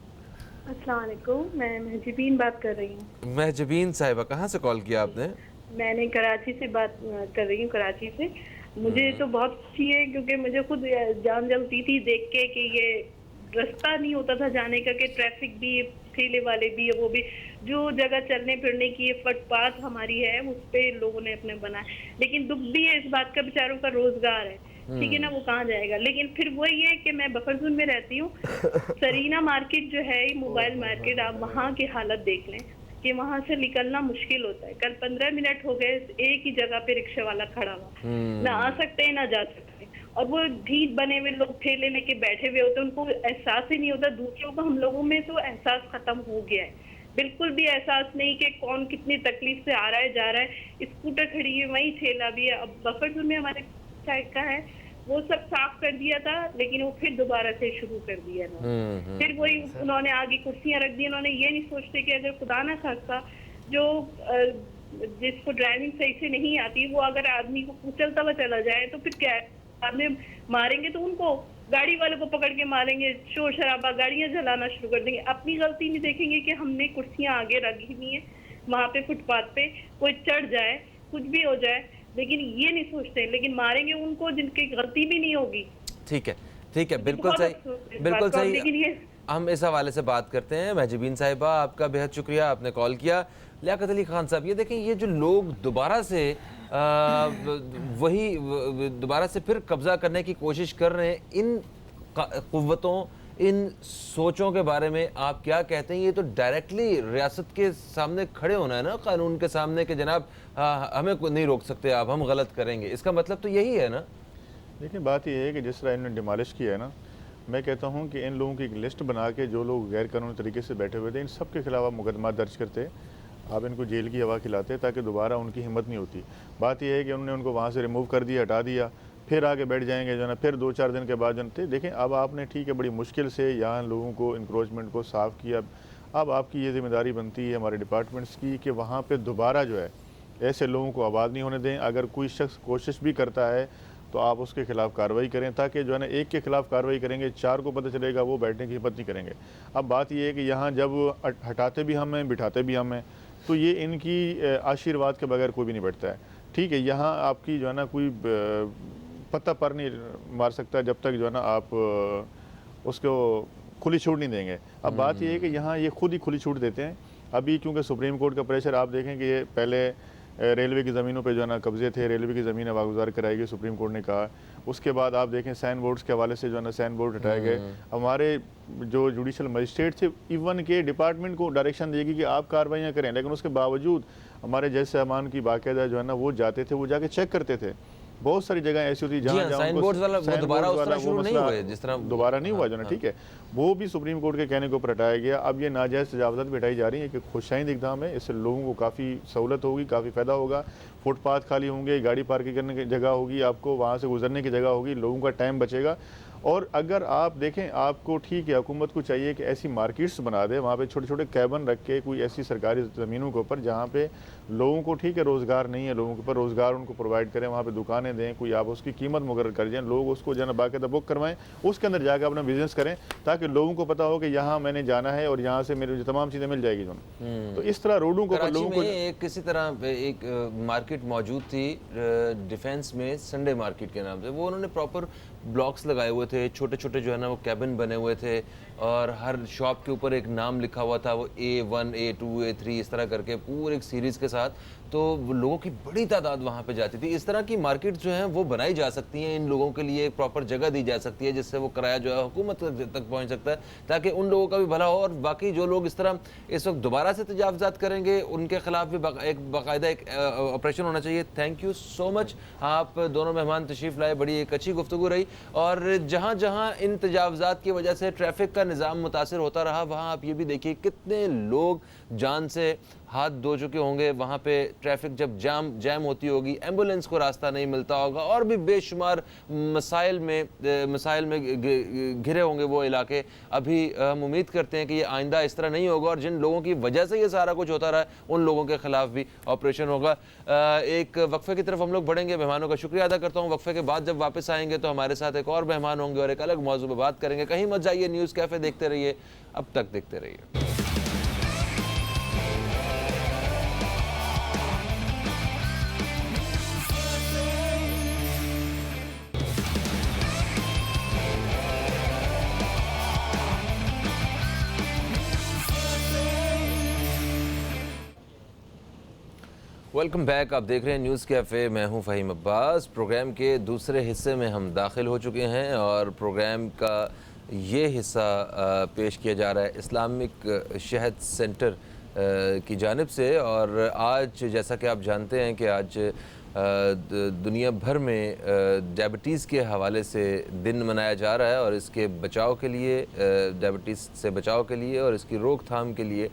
السلام علیکم, میں مہجبین بات کر رہی ہوں. مہجبین صاحبہ, کہاں سے کال کیا آپ نے؟ میں نے کراچی سے بات کر رہی ہوں, کراچی سے. مجھے تو بہت خوشی ہے کیونکہ مجھے خود جان جلتی تھی دیکھ کے کہ یہ راستہ نہیں ہوتا تھا جانے کا, کہ ٹریفک بھی, ٹھیلے والے بھی, وہ بھی, جو جگہ چلنے پھرنے کی فٹ پاتھ ہماری ہے اس پہ لوگوں نے اپنے بنائے. لیکن دکھ بھی ہے اس بات کا, بیچاروں کا روزگار ہے, ٹھیک ہے نا, وہ کہاں جائے گا. لیکن پھر وہی ہے کہ میں بفر زون میں رہتی ہوں, سرینا مارکیٹ جو ہے موبائل مارکیٹ, آپ وہاں کی حالت دیکھ لیں کہ وہاں سے نکلنا مشکل ہوتا ہے. کل 15 منٹ ہو گئے ایک ہی جگہ پہ رکشے والا کھڑا ہوا, نہ آ سکتے ہیں نہ جا سکتے, اور وہ ڈھیٹ بنے ہوئے لوگ ٹھیلے لے کے بیٹھے ہوئے ہوتے ہیں, ان کو احساس ہی نہیں ہوتا. دوسروں کو, ہم لوگوں میں تو احساس ختم ہو گیا ہے, بالکل بھی احساس نہیں کہ کون کتنی تکلیف سے آ رہا ہے جا رہا ہے. اسکوٹر کھڑی ہے, وہیں ٹھیلا بھی ہے. اب بفر زون میں ہمارے سائڈ کا ہے, وہ سب صاف کر دیا تھا لیکن وہ پھر دوبارہ سے شروع کر دیا انہوں. پھر وہی انہوں نے آگے کرسیاں رکھ دی. انہوں نے یہ نہیں سوچتے کہ اگر خدا نہ خاصہ جو جس کو ڈرائیونگ صحیح سے نہیں آتی, وہ اگر آدمی کو کچلتا ہوا چلا جائے تو پھر کیا ہے, بعد میں ماریں گے تو ان کو, گاڑی والے کو پکڑ کے ماریں گے, شور شرابہ, گاڑیاں جلانا شروع کر دیں گے. اپنی غلطی نہیں دیکھیں گے کہ ہم نے کرسیاں آگے رکھی ہوئی ہیں وہاں پہ فٹ پاتھ پہ, کوئی چڑھ جائے کچھ بھی ہو جائے, لیکن یہ نہیں سوچتے. لیکن ماریں گے ان کو جن کی غلطی بھی نہیں ہوگی. ٹھیک ہے, ٹھیک ہے, بالکل صحیح, بالکل صحیح. لیکن یہ ہم اس حوالے سے بات کرتے ہیں. مہجبین صاحبہ, آپ کا بہت شکریہ, آپ نے کال کیا. لیاقت علی خان صاحب, یہ دیکھیں, یہ جو لوگ دوبارہ سے دوبارہ سے پھر قبضہ کرنے کی کوشش کر رہے ہیں, ان قوتوں, ان سوچوں کے بارے میں آپ کیا کہتے ہیں؟ یہ تو ڈائریکٹلی ریاست کے سامنے کھڑے ہونا ہے نا, قانون کے سامنے, کہ جناب ہمیں نہیں روک سکتے آپ, ہم غلط کریں گے. اس کا مطلب تو یہی ہے نا. لیکن بات یہ ہے کہ جس طرح انہوں نے ڈیمالش کیا ہے نا, میں کہتا ہوں کہ ان لوگوں کی ایک لسٹ بنا کے جو لوگ غیر قانونی طریقے سے بیٹھے ہوئے تھے, ان سب کے خلاف آپ مقدمات درج کرتے, آپ ان کو جیل کی ہوا کھلاتے تاکہ دوبارہ ان کی ہمت نہیں ہوتی. بات یہ ہے کہ انہوں نے ان کو وہاں سے ریموو کر دیا, ہٹا دیا, پھر آگے بیٹھ جائیں گے جو ہے نا, پھر 2-4 دن کے بعد جنتے. دیکھیں, اب آپ نے ٹھیک ہے بڑی مشکل سے یہاں لوگوں کو, انکروچمنٹ کو صاف کیا. اب آپ کی یہ ذمہ داری بنتی ہے ہمارے ڈپارٹمنٹس کی کہ وہاں پہ دوبارہ جو ہے ایسے لوگوں کو آباد نہیں ہونے دیں. اگر کوئی شخص کوشش بھی کرتا ہے تو آپ اس کے خلاف کارروائی کریں, تاکہ جو ہے نا ایک کے خلاف کارروائی کریں گے 4 کو پتہ چلے گا, وہ بیٹھنے کی ہمت نہیں کریں گے. اب بات یہ ہے کہ یہاں جب ہٹاتے بھی ہم ہیں, بٹھاتے بھی ہم ہیں, تو یہ ان کی آشیرواد کے بغیر کوئی بھی نہیں بیٹھتا ہے. ٹھیک ہے, یہاں آپ کی جو ہے نا کوئی پتہ پر نہیں مار سکتا جب تک جو ہے نا آپ اس کو کھلی چھوٹ نہیں دیں گے. اب بات یہ ہے کہ یہاں یہ خود ہی کھلی چھوٹ دیتے ہیں. ابھی کیونکہ سپریم کورٹ کا پریشر, آپ دیکھیں کہ یہ پہلے ریلوے کی زمینوں پہ جو ہے نا قبضے تھے, ریلوے کی زمینیں واگزار کرائی گئی, سپریم کورٹ نے کہا. اس کے بعد آپ دیکھیں سائن بورڈز کے حوالے سے جو ہے نا سائن بورڈ ہٹائے گئے. ہمارے جو جوڈیشل مجسٹریٹ تھے, ایون کے ڈپارٹمنٹ کو ڈائریکشن دے گی کہ آپ کارروائیاں کریں, لیکن اس کے باوجود ہمارے جج صاحبان کی باقاعدہ جو ہے نا وہ جاتے تھے, وہ جا کے چیک کرتے تھے. بہت ساری جگہ ایسی ہوتی جہاں سائن بورڈز والا وہ دوبارہ اس طرح شروع نہیں ہوئے, جس طرح دوبارہ نہیں ہوا جو نا, ٹھیک ہے, وہ بھی سپریم کورٹ کے کہنے کے اوپر ہٹایا گیا. اب یہ ناجائز تجاوزات بھی ہٹائی جا رہی ہیں کہ خوشائند اقدام ہے, اس سے لوگوں کو کافی سہولت ہوگی, کافی فائدہ ہوگا. فٹ پاتھ خالی ہوں گے, گاڑی پارکنگ کرنے کی جگہ ہوگی, آپ کو وہاں سے گزرنے کی جگہ ہوگی, لوگوں کا ٹائم بچے گا. اور اگر آپ دیکھیں, آپ کو ٹھیک ہے حکومت کو چاہیے کہ ایسی مارکیٹس بنا دے, وہاں پہ چھوٹے چھوٹے کیبن رکھ کے, کوئی ایسی سرکاری زمینوں کے اوپر جہاں پہ لوگوں کو ٹھیک ہے روزگار نہیں ہے, لوگوں کے اوپر روزگار ان کو پرووائڈ کریں, وہاں پہ دکانیں دیں, کوئی آپ اس کی قیمت مقرر کر دیں, لوگ اس کو جو ہے نا باقاعدہ بک کروائیں, اس کے اندر جا کے اپنا بزنس کریں, تاکہ لوگوں کو پتا ہو کہ یہاں میں نے جانا ہے اور یہاں سے میرے تمام چیزیں مل جائے گی. تو اس طرح روڈوں کو لوگوں کو کسی طرح ایک مارکیٹ موجود تھی ڈیفینس میں, سنڈے مارکیٹ کے نام سے, وہ انہوں نے پراپر بلاکس لگائے ہوئے تھے, چھوٹے چھوٹے جو ہے نا وہ کیبن بنے ہوئے تھے, اور ہر شاپ کے اوپر ایک نام لکھا ہوا تھا, وہ A1 A2 A3 اس طرح کر کے پورے ایک سیریز کے ساتھ. تو لوگوں کی بڑی تعداد وہاں پہ جاتی تھی. اس طرح کی مارکیٹ جو ہیں وہ بنائی جا سکتی ہیں, ان لوگوں کے لیے ایک پراپر جگہ دی جا سکتی ہے, جس سے وہ کرایہ جو ہے حکومت تک پہنچ سکتا ہے, تاکہ ان لوگوں کا بھی بھلا ہو. اور باقی جو لوگ اس طرح اس وقت دوبارہ سے تجاوزات کریں گے, ان کے خلاف بھی ایک باقاعدہ ایک آپریشن ہونا چاہیے. تھینک یو سو مچ, آپ دونوں مہمان تشریف لائے, بڑی ایک اچھی گفتگو رہی. اور جہاں جہاں ان تجاوزات کی وجہ سے ٹریفک کا نظام متاثر ہوتا رہا, وہاں آپ یہ بھی دیکھیے کتنے لوگ جان سے ہاتھ دھو چکے ہوں گے. وہاں پہ ٹریفک جب جام ہوتی ہوگی, ایمبولینس کو راستہ نہیں ملتا ہوگا, اور بھی بے شمار مسائل میں گھرے ہوں گے وہ علاقے. ابھی ہم امید کرتے ہیں کہ یہ آئندہ اس طرح نہیں ہوگا, اور جن لوگوں کی وجہ سے یہ سارا کچھ ہوتا رہا ہے ان لوگوں کے خلاف بھی آپریشن ہوگا. ایک وقفے کی طرف ہم لوگ بڑھیں گے. مہمانوں کا شکریہ ادا کرتا ہوں. وقفے کے بعد جب واپس آئیں گے تو ہمارے ساتھ ایک اور مہمان ہوں گے اور ایک الگ موضوع پہ بات کریں گے. کہیں مت جائیے, نیوز کیفے دیکھتے رہیے, اب تک دیکھتے رہیے. Welcome back. آپ دیکھ رہے ہیں نیوز کیفے. میں ہوں فہیم عباس. پروگرام کے دوسرے حصے میں ہم داخل ہو چکے ہیں اور پروگرام کا یہ حصہ پیش کیا جا رہا ہے اسلامک شہد سینٹر کی جانب سے. اور آج جیسا کہ آپ جانتے ہیں کہ آج دنیا بھر میں ڈائبٹیز کے حوالے سے دن منایا جا رہا ہے اور اس کے بچاؤ کے لیے، ڈائبٹیز سے بچاؤ کے لیے اور اس کی روک تھام کے لیے،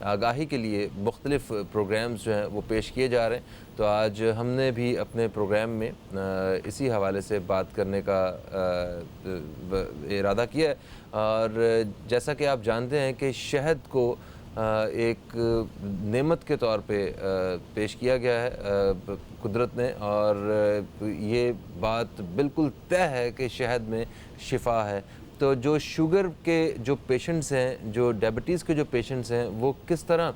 آگاہی کے لیے مختلف پروگرامز جو ہیں وہ پیش کیے جا رہے ہیں. تو آج ہم نے بھی اپنے پروگرام میں اسی حوالے سے بات کرنے کا ارادہ کیا ہے. اور جیسا کہ آپ جانتے ہیں کہ شہد کو ایک نعمت کے طور پہ پیش کیا گیا ہے قدرت نے، اور یہ بات بالکل طے ہے کہ شہد میں شفا ہے. تو جو شوگر کے جو پیشنٹس ہیں، جو ڈائبٹیز کے جو پیشنٹس ہیں، وہ کس طرح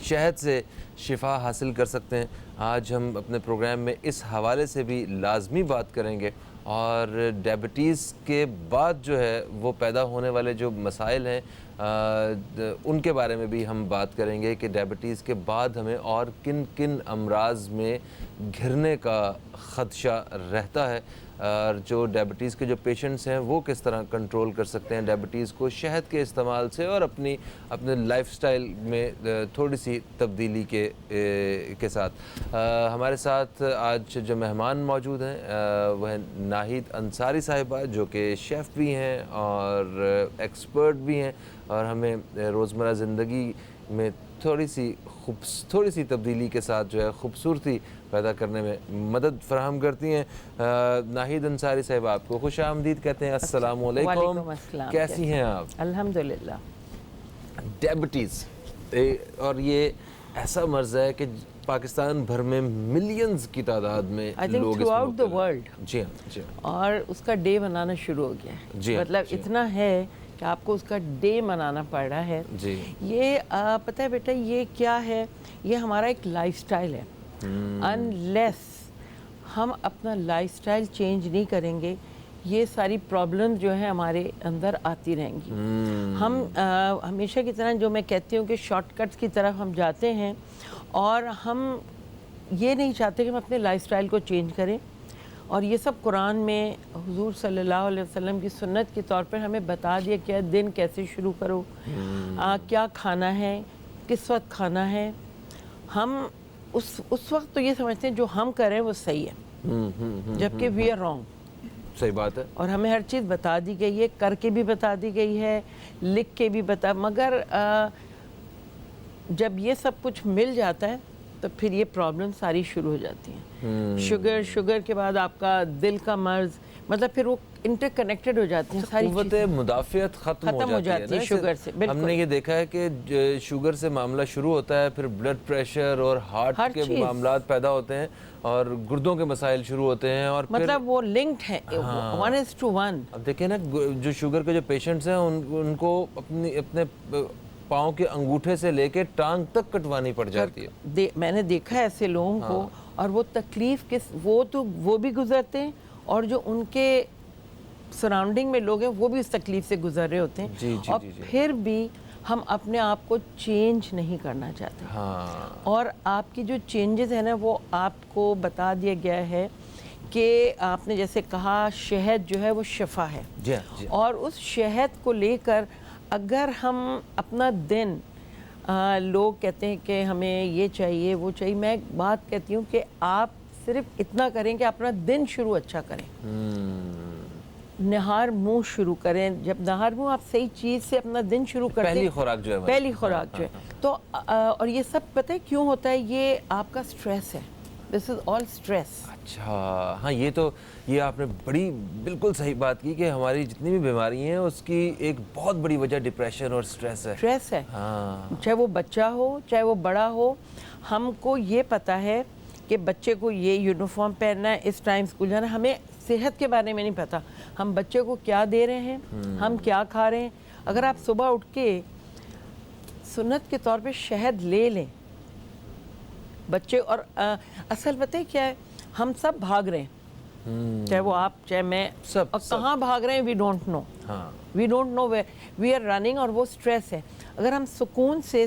شہد سے شفا حاصل کر سکتے ہیں، آج ہم اپنے پروگرام میں اس حوالے سے بھی لازمی بات کریں گے. اور ڈائبٹیز کے بعد جو ہے وہ پیدا ہونے والے جو مسائل ہیں ان کے بارے میں بھی ہم بات کریں گے کہ ڈائبٹیز کے بعد ہمیں اور کن کن امراض میں گھرنے کا خدشہ رہتا ہے، اور جو ڈائبٹیز کے جو پیشنٹس ہیں وہ کس طرح کنٹرول کر سکتے ہیں ڈائبٹیز کو شہد کے استعمال سے اور اپنے لائف سٹائل میں تھوڑی سی تبدیلی کے ساتھ. ہمارے ساتھ آج جو مہمان موجود ہیں وہ ہیں ناہید انصاری صاحبہ، جو کہ شیف بھی ہیں اور ایکسپرٹ بھی ہیں، اور ہمیں روزمرہ زندگی میں تھوڑی سی تبدیلی کے ساتھ جو ہے خوبصورتی پیدا کرنے میں مدد فراہم کرتی ہیں. ناہید انصاری صاحب، آپ کو خوش آمدید کہتے ہیں. السلام علیکم. کیسی ہیں آپ؟ الحمدللہ. ڈائبٹیز اور یہ ایسا مرض ہے کہ پاکستان بھر میں ملینز کی تعداد میں لوگ تھرو آؤٹ دا ورلڈ. جی ہاں. اور اس کا ڈے منانا شروع ہو گیا ہے. جی مطلب اتنا ہے کہ آپ کو اس کا ڈے منانا پڑ رہا ہے. جی. یہ پتہ ہے بیٹا یہ کیا ہے؟ یہ ہمارا ایک لائف سٹائل ہے. انلیس ہم اپنا لائف سٹائل چینج نہیں کریں گے، یہ ساری پرابلم جو ہیں ہمارے اندر آتی رہیں گی. ہم ہمیشہ کی طرح جو میں کہتی ہوں کہ شارٹ کٹس کی طرف ہم جاتے ہیں، اور ہم یہ نہیں چاہتے کہ ہم اپنے لائف سٹائل کو چینج کریں. اور یہ سب قرآن میں حضور صلی اللہ علیہ وسلم کی سنت کے طور پر ہمیں بتا دیا کہ دن کیسے شروع کرو، کیا کھانا ہے، کس وقت کھانا ہے. ہم اس وقت تو یہ سمجھتے ہیں جو ہم کریں وہ صحیح ہے، جبکہ وی آر رانگ. صحیح بات ہے. اور ہمیں ہر چیز بتا دی گئی ہے، کر کے بھی بتا دی گئی ہے، لکھ کے بھی مگر جب یہ سب کچھ مل جاتا ہے تو پھر یہ پرابلم ساری شروع ہو جاتی ہیں. شوگر کے بعد آپ کا دل کا مرض، مطلب پھر وہ انٹر کنیکٹڈ ہو جاتی ہیں ساری قوت مدافعت ختم ہو جاتی ہے شوگر سے. ہم نے یہ دیکھا ہے کہ شوگر سے معاملہ شروع ہوتا ہے، پھر بلڈ پریشر اور ہارٹ کے معاملات پیدا ہوتے ہیں اور گردوں کے مسائل شروع ہوتے ہیں، اور مطلب وہ لنکڈ ہیں 1:1. اب دیکھیں نا، جو شوگر کے جو پیشنٹس ہیں ان کو اپنے پاؤں کے انگوٹھے سے لے کے ٹانگ تک کٹوانی پڑ جاتی ہے. میں نے دیکھا ہے ایسے لوگوں کو، اور وہ تکلیف وہ بھی گزرتے ہیں، اور جو ان کے سراؤنڈنگ میں لوگ ہیں وہ بھی اس تکلیف سے گزر رہے ہوتے ہیں. اور پھر بھی ہم اپنے آپ کو چینج نہیں کرنا چاہتے. اور آپ کی جو چینجز ہیں نا، وہ آپ کو بتا دیا گیا ہے کہ آپ نے جیسے کہا شہد جو ہے وہ شفا ہے. اور اس شہد کو لے کر اگر ہم اپنا دن، لوگ کہتے ہیں کہ ہمیں یہ چاہیے وہ چاہیے، میں ایک بات کہتی ہوں کہ آپ صرف اتنا کریں کہ اپنا دن شروع اچھا کریں. نہار منہ شروع کریں. جب نہار منہ آپ صحیح چیز سے اپنا دن شروع کرتے ہیں، پہلی خوراک جو ہے تو اور یہ سب پتہ ہے کیوں ہوتا ہے؟ یہ آپ کا سٹریس ہے. دس از آل سٹریس. اچھا ہاں، یہ آپ نے بڑی بالکل صحیح بات کی کہ ہماری جتنی بھی بیماری ہیں اس کی ایک بہت بڑی وجہ ڈپریشن اور سٹریس ہے. سٹریس ہے. چاہے وہ بچہ ہو چاہے وہ بڑا ہو. ہم کو یہ پتہ ہے کہ بچے کو یہ یونیفارم پہننا ہے، اس ٹائم اسکول جانا ہے. ہمیں صحت کے بارے میں نہیں پتہ، ہم بچے کو کیا دے رہے ہیں، ہم کیا کھا رہے ہیں. اگر آپ صبح اٹھ کے سنت کے طور پہ شہد لے لیں بچے، اور اصل پتہ ہے کیا ہے، ہم سب بھاگ رہے ہیں، چاہے وہ آپ چاہے میں، اور کہاں بھاگ رہے ہیں we don't know. We don't know where we are running. اور وہ سٹریس ہے. اگر ہم سکون سے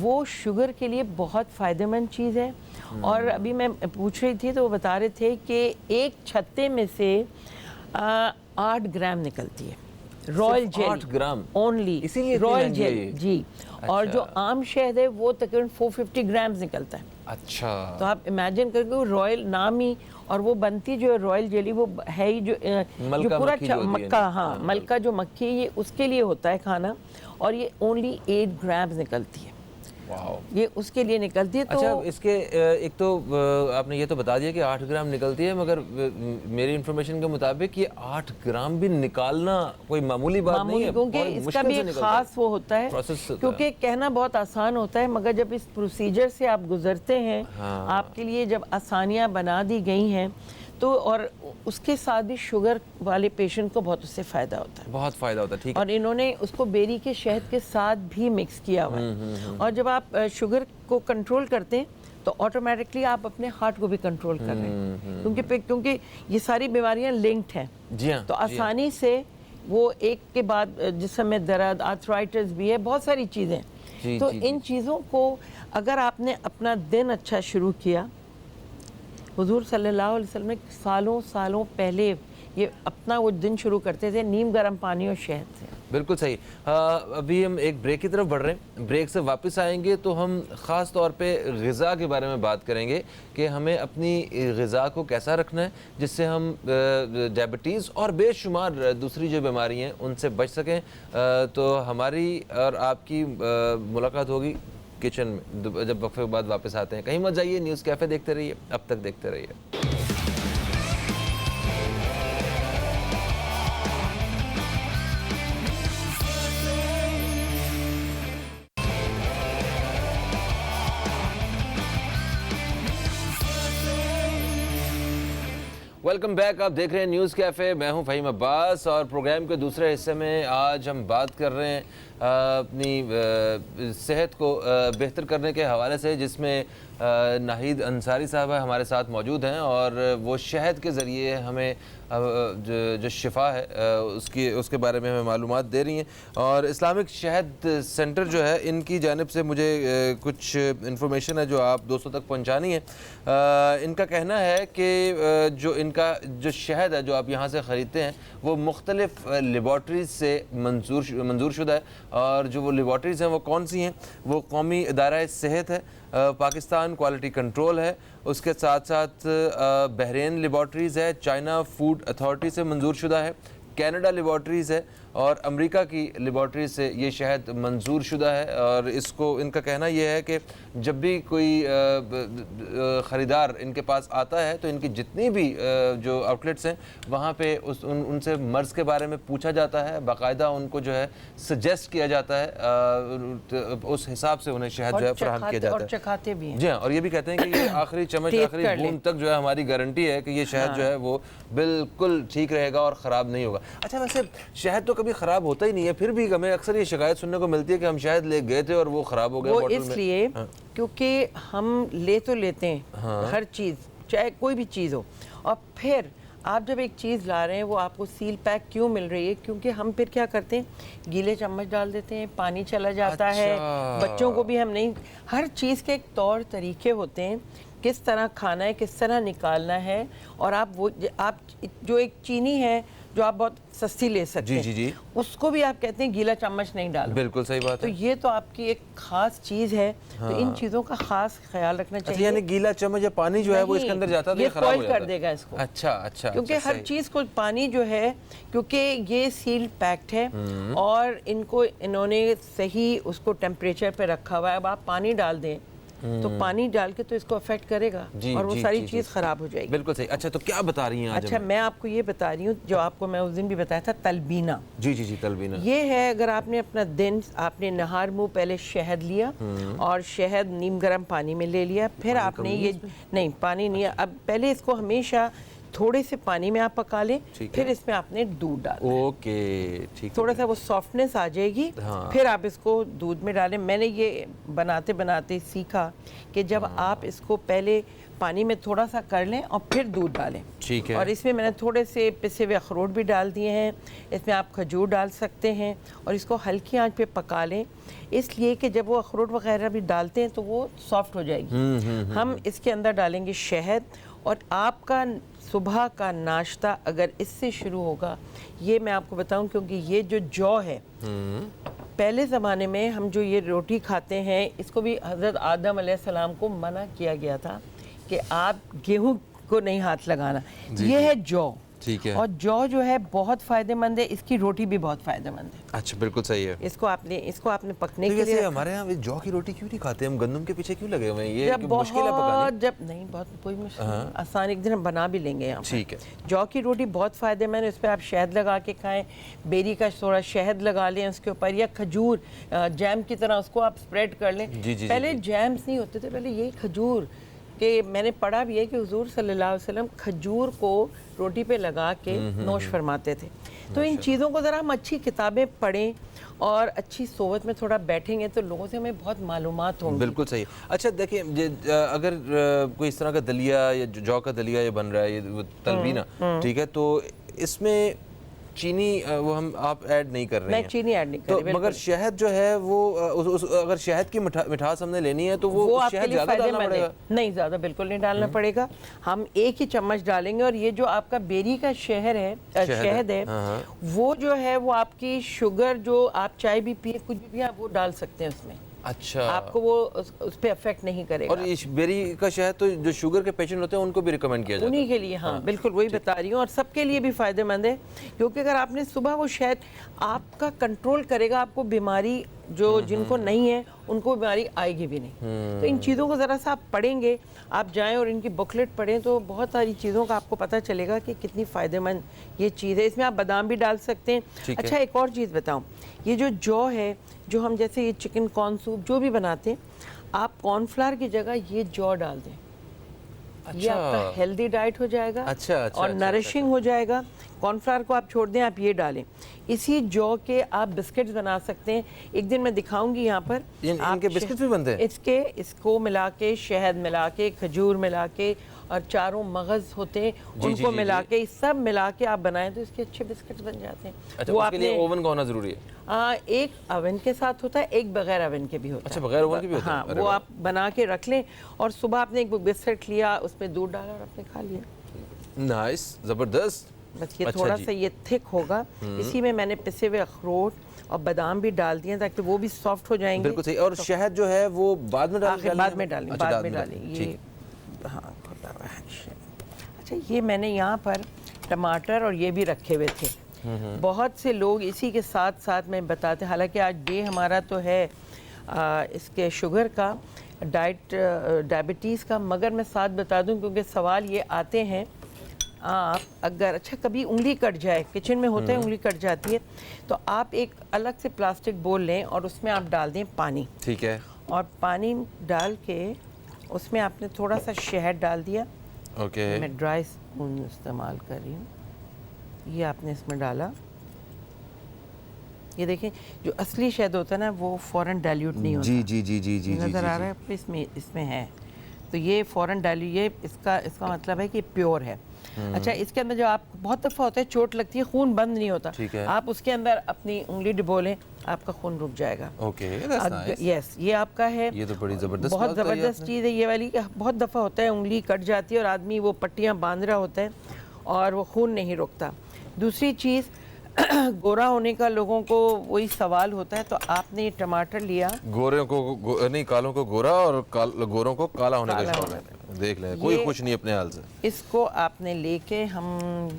وہ شوگر کے لیے بہت فائدہ مند چیز ہے. اور ابھی میں پوچھ رہی تھی تو وہ بتا رہے تھے کہ ایک چھتے میں سے 8 گرام نکلتی ہے رائل جیلی. 8 گرام اونلی اسی لیے رائل جیلی جی. اور جو عام شہد ہے وہ تقریباً 450 گرامز نکلتا ہے. اچھا تو آپ امیجن کر کے رائل نام ہی, اور وہ بنتی جو ہے رائل جیلی وہ ہے ہی جو پورا مکہ, ہاں ملکہ جو مکھی یہ اس کے لیے ہوتا ہے کھانا, اور یہ اونلی 8 گرامز نکلتی ہے. یہ اس کے لیے نکلتی ہے. تو اچھا اس کے ایک تو آپ نے یہ تو بتا دیا کہ 8 گرام نکلتی ہے, مگر میری انفارمیشن کے مطابق یہ 8 گرام بھی نکالنا کوئی معمولی بات نہیں ہے, کیونکہ اس کا بھی ایک خاص وہ ہوتا ہے, کیونکہ کہنا بہت آسان ہوتا ہے مگر جب اس پروسیجر سے آپ گزرتے ہیں, آپ کے لیے جب آسانیاں بنا دی گئی ہیں تو, اور اس کے ساتھ بھی شوگر والے پیشنٹ کو بہت اس سے فائدہ ہوتا ہے, بہت فائدہ ہوتا ہے. ٹھیک ہے, اور انہوں نے اس کو بیری کے شہد کے ساتھ بھی مکس کیا ہوا ہے. اور جب آپ شوگر کو کنٹرول کرتے ہیں تو آٹومیٹکلی آپ اپنے ہارٹ کو بھی کنٹرول کر رہے ہیں, کیونکہ یہ ساری بیماریاں لنکڈ ہیں. جی ہاں, تو آسانی سے وہ ایک کے بعد جسم میں درد, آرتھرائٹس بھی ہے, بہت ساری چیزیں. تو ان چیزوں کو اگر آپ نے اپنا دن اچھا شروع کیا, حضور صلی اللہ علیہ وسلم سالوں پہلے یہ اپنا وہ دن شروع کرتے تھے نیم گرم پانی اور شہد سے. بالکل صحیح. ابھی ہم ایک بریک کی طرف بڑھ رہے ہیں, بریک سے واپس آئیں گے تو ہم خاص طور پہ غذا کے بارے میں بات کریں گے کہ ہمیں اپنی غذا کو کیسا رکھنا ہے جس سے ہم ڈائبٹیز اور بے شمار دوسری جو بیماریاں ہیں ان سے بچ سکیں. تو ہماری اور آپ کی ملاقات ہوگی کچن میں جب وقفے کے بعد واپس آتے ہیں. کہیں مت جائیے, نیوز کیفے دیکھتے رہیے, اب تک دیکھتے رہیے. ویلکم بیک, آپ دیکھ رہے ہیں نیوز کیفے, میں ہوں فہیم عباس, اور پروگرام کے دوسرے حصے میں آج ہم بات کر رہے ہیں اپنی صحت کو بہتر کرنے کے حوالے سے, جس میں ناہید انصاری صاحبہ ہمارے ساتھ موجود ہیں, اور وہ شہد کے ذریعے ہمیں جو شفا ہے اس کے بارے میں ہمیں معلومات دے رہی ہیں. اور اسلامک شہد سینٹر جو ہے, ان کی جانب سے مجھے کچھ انفارمیشن ہے جو آپ دوستوں تک پہنچانی ہے. ان کا کہنا ہے کہ جو ان کا جو شہد ہے جو آپ یہاں سے خریدتے ہیں وہ مختلف لیبارٹریز سے منظور شدہ ہے, اور جو وہ لیبارٹریز ہیں وہ کون سی ہیں, وہ قومی ادارہ صحت ہے, پاکستان کوالٹی کنٹرول ہے, اس کے ساتھ ساتھ بحرین لیبارٹریز ہے, چائنا فوڈ اتھارٹی سے منظور شدہ ہے, کینیڈا لیبارٹریز ہے, اور امریکہ کی لیبارٹریز سے یہ شہد منظور شدہ ہے. اور اس کو ان کا کہنا یہ ہے کہ جب بھی کوئی خریدار ان کے پاس آتا ہے تو ان کی جتنی بھی جو آؤٹلیٹس ہیں وہاں پہ ان سے مرض کے بارے میں پوچھا جاتا ہے, باقاعدہ ان کو جو ہے سجیسٹ کیا جاتا ہے, اس حساب سے انہیں شہد جو ہے فراہم کیا جاتا ہے, اور چکھاتے بھی ہیں. جی ہاں, اور یہ بھی کہتے ہیں کہ یہ آخری چمچ آخری بوند تک جو ہے ہماری گارنٹی ہے کہ یہ شہد جو ہے وہ بالکل ٹھیک رہے گا اور خراب نہیں ہوگا. اچھا ویسے شہد تو کبھی خراب ہوتا ہی نہیں ہے, پھر بھی ہمیں اکثر یہ شکایت سننے کو ملتی ہے کہ ہم شہد لے گئے تھے اور وہ خراب ہو گیا. وہ اس لیے کیونکہ ہم لے تو لیتے ہیں ہر چیز, چاہے کوئی بھی چیز ہو, اور پھر آپ جب ایک چیز لا رہے ہیں وہ آپ کو سیل پیک کیوں مل رہی ہے, کیونکہ ہم پھر کیا کرتے ہیں گیلے چمچ ڈال دیتے ہیں, پانی چلا جاتا ہے, بچوں کو بھی ہم نہیں, ہر چیز کے ایک طور طریقے ہوتے ہیں کس طرح کھانا ہے, کس طرح نکالنا ہے. اور آپ جو ایک چینی ہے جو آپ بہت سستی لے سکتے ہیں, جی اس کو بھی آپ کہتے ہیں گیلا چمچ نہیں ڈالو. بالکل صحیح بات ہے. تو یہ تو آپ کی ایک خاص چیز ہے, تو ان چیزوں کا خاص خیال رکھنا چاہیے. یعنی گیلا چمچ یا پانی جو ہے وہ اس کے اندر جاتا ہے تو یہ خراب ہو جاتا ہے, کر دے گا اس کو. اچھا کیونکہ ہر چیز کو پانی جو ہے, کیونکہ یہ سیل پیکڈ ہے اور انہوں نے صحیح اس کو ٹیمپریچر پہ رکھا ہوا ہے. اب آپ پانی ڈال دیں تو پانی ڈال کے تو اس کو افیکٹ کرے گا اور وہ ساری چیز خراب ہو جائے گی. بالکل صحیح. اچھا تو کیا بتا رہی ہیں آج؟ اچھا میں آپ کو یہ بتا رہی ہوں جو آپ کو میں اس دن بھی بتایا تھا, تلبینہ. جی تلبینہ یہ ہے, اگر آپ نے اپنا دن, آپ نے نہار منہ پہلے شہد لیا اور شہد نیم گرم پانی میں لے لیا, پھر آپ نے یہ نہیں پانی نہیں, اب پہلے اس کو ہمیشہ تھوڑے سے پانی میں آپ پکا لیں, پھر اس میں آپ نے دودھ ڈالنا. اوکے ٹھیک, تھوڑا سا وہ سافٹنس آ جائے گی, پھر آپ اس کو دودھ میں ڈالیں. میں نے یہ بناتے بناتے سیکھا کہ جب آپ اس کو پہلے پانی میں تھوڑا سا کر لیں اور پھر دودھ ڈالیں. ٹھیک ہے. اور اس میں میں نے تھوڑے سے پسے ہوئے اخروٹ بھی ڈال دیے ہیں, اس میں آپ کھجور ڈال سکتے ہیں, اور اس کو ہلکی آنچ پہ پکا لیں, اس لیے کہ جب وہ اخروٹ وغیرہ بھی ڈالتے ہیں تو وہ سافٹ ہو جائے گی. ہم اس کے اندر ڈالیں گے شہد, اور آپ کا صبح کا ناشتہ اگر اس سے شروع ہوگا, یہ میں آپ کو بتاؤں کیونکہ یہ جو جو ہے, پہلے زمانے میں ہم جو یہ روٹی کھاتے ہیں, اس کو بھی حضرت آدم علیہ السلام کو منع کیا گیا تھا کہ آپ گیہوں کو نہیں ہاتھ لگانا. یہ ہے جو, ٹھیک ہے, اور جو ہے بہت فائدہ مند ہے, اس کی روٹی بھی بہت فائدہ مند ہے. اچھا بالکل صحیح ہے. اس کو آپ نے پکنے کے لیے, ہمارے یہاں جو کی روٹی کیوں نہیں کھاتے, ہم گندم کے پیچھے کیوں لگے ہوئے ہیں, یہ جب مشکل ہے پکانی. جب نہیں, بہت کوئی مشکل, آسان, ایک دن ہم بنا بھی لیں گے یہاں. ٹھیک ہے. جو کی روٹی بہت فائدہ مند ہے, اس پہ آپ شہد لگا کے کھائیں, بیری کا تھوڑا شہد لگا لیں اس کے اوپر, یا کھجور جیم کی طرح اس کو آپ اسپریڈ کر لیں. پہلے جیمز نہیں ہوتے تھے, پہلے یہی کھجور, کہ میں نے پڑھا بھی ہے کہ حضور صلی اللہ علیہ وسلم کھجور کو روٹی پہ لگا کے نوش فرماتے تھے. تو ان چیزوں کو ذرا ہم اچھی کتابیں پڑھیں اور اچھی صحبت میں تھوڑا بیٹھیں گے تو لوگوں سے ہمیں بہت معلومات ہوں گی. بالکل صحیح. اچھا دیکھیں, اگر کوئی اس طرح کا دلیا یا جو کا دلیا یہ بن رہا ہے, یہ تلبینہ, ٹھیک ہے, تو اس میں چینی وہ ہم آپ ایڈ نہیں کر رہے ہیں. میں چینی ایڈ نہیں کر رہی, مگر شہد جو ہے وہ, اگر شہد کی مٹھاس ہم نے لینی ہے تو وہ شہد زیادہ ڈالنا پڑے گا. نہیں, زیادہ بالکل نہیں ڈالنا پڑے گا, ہم ایک ہی چمچ ڈالیں گے. اور یہ جو آپ کا بیری کا شہد ہے, وہ جو ہے وہ آپ کی شوگر, جو آپ چائے بھی پیے, کچھ بھی آپ وہ ڈال سکتے ہیں اس میں. اچھا, آپ کو وہ اس پہ افیکٹ نہیں کرے گا. اور اس بیری کا شہد تو جو شوگر کے پیشنٹ ہوتے ہیں ان کو بھی ریکمینڈ کیا جاتا ہے. انہی کے لیے, ہاں بالکل وہی بتا رہی ہوں, اور سب کے لیے بھی فائدہ مند ہے, کیونکہ اگر آپ نے صبح وہ شہد آپ کا کنٹرول کرے گا, آپ کو بیماری جو جن کو نہیں ہے ان کو بیماری آئے گی بھی نہیں. تو ان چیزوں کو ذرا سا آپ پڑھیں گے, آپ جائیں اور ان کی بکلیٹ پڑھیں تو بہت ساری چیزوں کا آپ کو پتہ چلے گا کہ کتنی فائدہ مند یہ چیز ہے. اس میں آپ بادام بھی ڈال سکتے ہیں. اچھا ایک اور چیز بتاؤں, یہ جو ہے, جو ہم جیسے یہ چکن کارن سوپ جو بھی بناتے ہیں, آپ کارن فلاور کی جگہ یہ جو ڈال دیں, یہ آپ کا ہیلدی ڈائٹ ہو جائے گا اور نرشنگ ہو جائے گا. کارن فلاور کو آپ چھوڑ دیں, آپ یہ ڈالیں. اسی جو کے آپ بسکٹس بنا سکتے ہیں, ایک دن میں دکھاؤں گی یہاں پر. ان کے بسکٹس بھی بنتے ہیں, اس کو ملا کے, شہد ملا کے, کھجور ملا کے, اور چاروں مغز ہوتے ہیں ان کو ملا کے, سب ملا کے آپ بنائیں تو اس کے اچھے بسکٹس بن جاتے ہیں. اچھا, اس کے لیے اوون کا ہونا ضروری ہے. ایک اوون کے ساتھ ہوتا ہے, ایک بغیر اوون کے بھی ہوتا ہے. اچھا, بغیر اوون کے بھی ہوتا ہے. ہاں, وہ آپ بنا کے رکھ لیں, اور صبح آپ نے ایک بسکٹ لیا, اس میں دودھ ڈالا اور آپ نے کھا لیا. نائس, زبردست. بس یہ تھوڑا سا یہ تھک ہوگا, اسی میں میں نے پسے ہوئے اخروٹ اور بادام بھی ڈال دیے تاکہ وہ بھی سافٹ ہو جائیں گے. بالکل صحیح. اور شہد جو ہے وہ بعد میں ڈالیں, بعد میں ڈالیں. یہ ہاں, اچھا, یہ میں نے یہاں پر ٹماٹر اور یہ بھی رکھے ہوئے تھے. بہت سے لوگ اسی کے ساتھ ساتھ میں بتاتے, حالانکہ آج ڈے ہمارا تو ہے اس کے شوگر کا, ڈائبٹیز کا, مگر میں ساتھ بتا دوں کیونکہ سوال یہ آتے ہیں, آپ اگر اچھا کبھی انگلی کٹ جائے, کچن میں ہوتا ہے انگلی کٹ جاتی ہے, تو آپ ایک الگ سے پلاسٹک بول لیں اور اس میں آپ ڈال دیں پانی. ٹھیک ہے. اور پانی ڈال کے اس میں آپ نے تھوڑا سا شہد ڈال دیا. اوکے, میں ڈرائی اسپون استعمال کر رہی ہوں. یہ آپ نے اس میں ڈالا. یہ دیکھیں, جو اصلی شہد ہوتا ہے نا وہ فوراً ڈائلیوٹ نہیں ہوتا. جی نظر آ رہا ہے اس میں ہے, تو یہ فوراً ڈائلیوٹ, اس کا مطلب ہے کہ پیور ہے. اچھا, اس کے اندر جو آپ بہت دفعہ ہوتا ہے چوٹ لگتی ہے, خون بند نہیں ہوتا, آپ اس کے اندر اپنی انگلی ڈبو لیں, آپ کا خون رک جائے گا. یس, یہ آپ کا ہے. یہ تو بڑی زبردست, بہت زبردست چیز ہے یہ والی. بہت دفعہ ہوتا ہے انگلی کٹ جاتی ہے اور آدمی وہ پٹیاں باندھ رہا ہوتا ہے اور وہ خون نہیں رکتا. دوسری چیز, گورا ہونے کا لوگوں کو وہی سوال ہوتا ہے, تو آپ نے ٹماٹر لیا, گوروں کو نہیں, کالوں کو گورا اور گوروں کو کالا ہونے کا شوق ہے. دیکھ لیں, کوئی خوش نہیں اپنے حال سے. اس کو آپ نے لے کے, ہم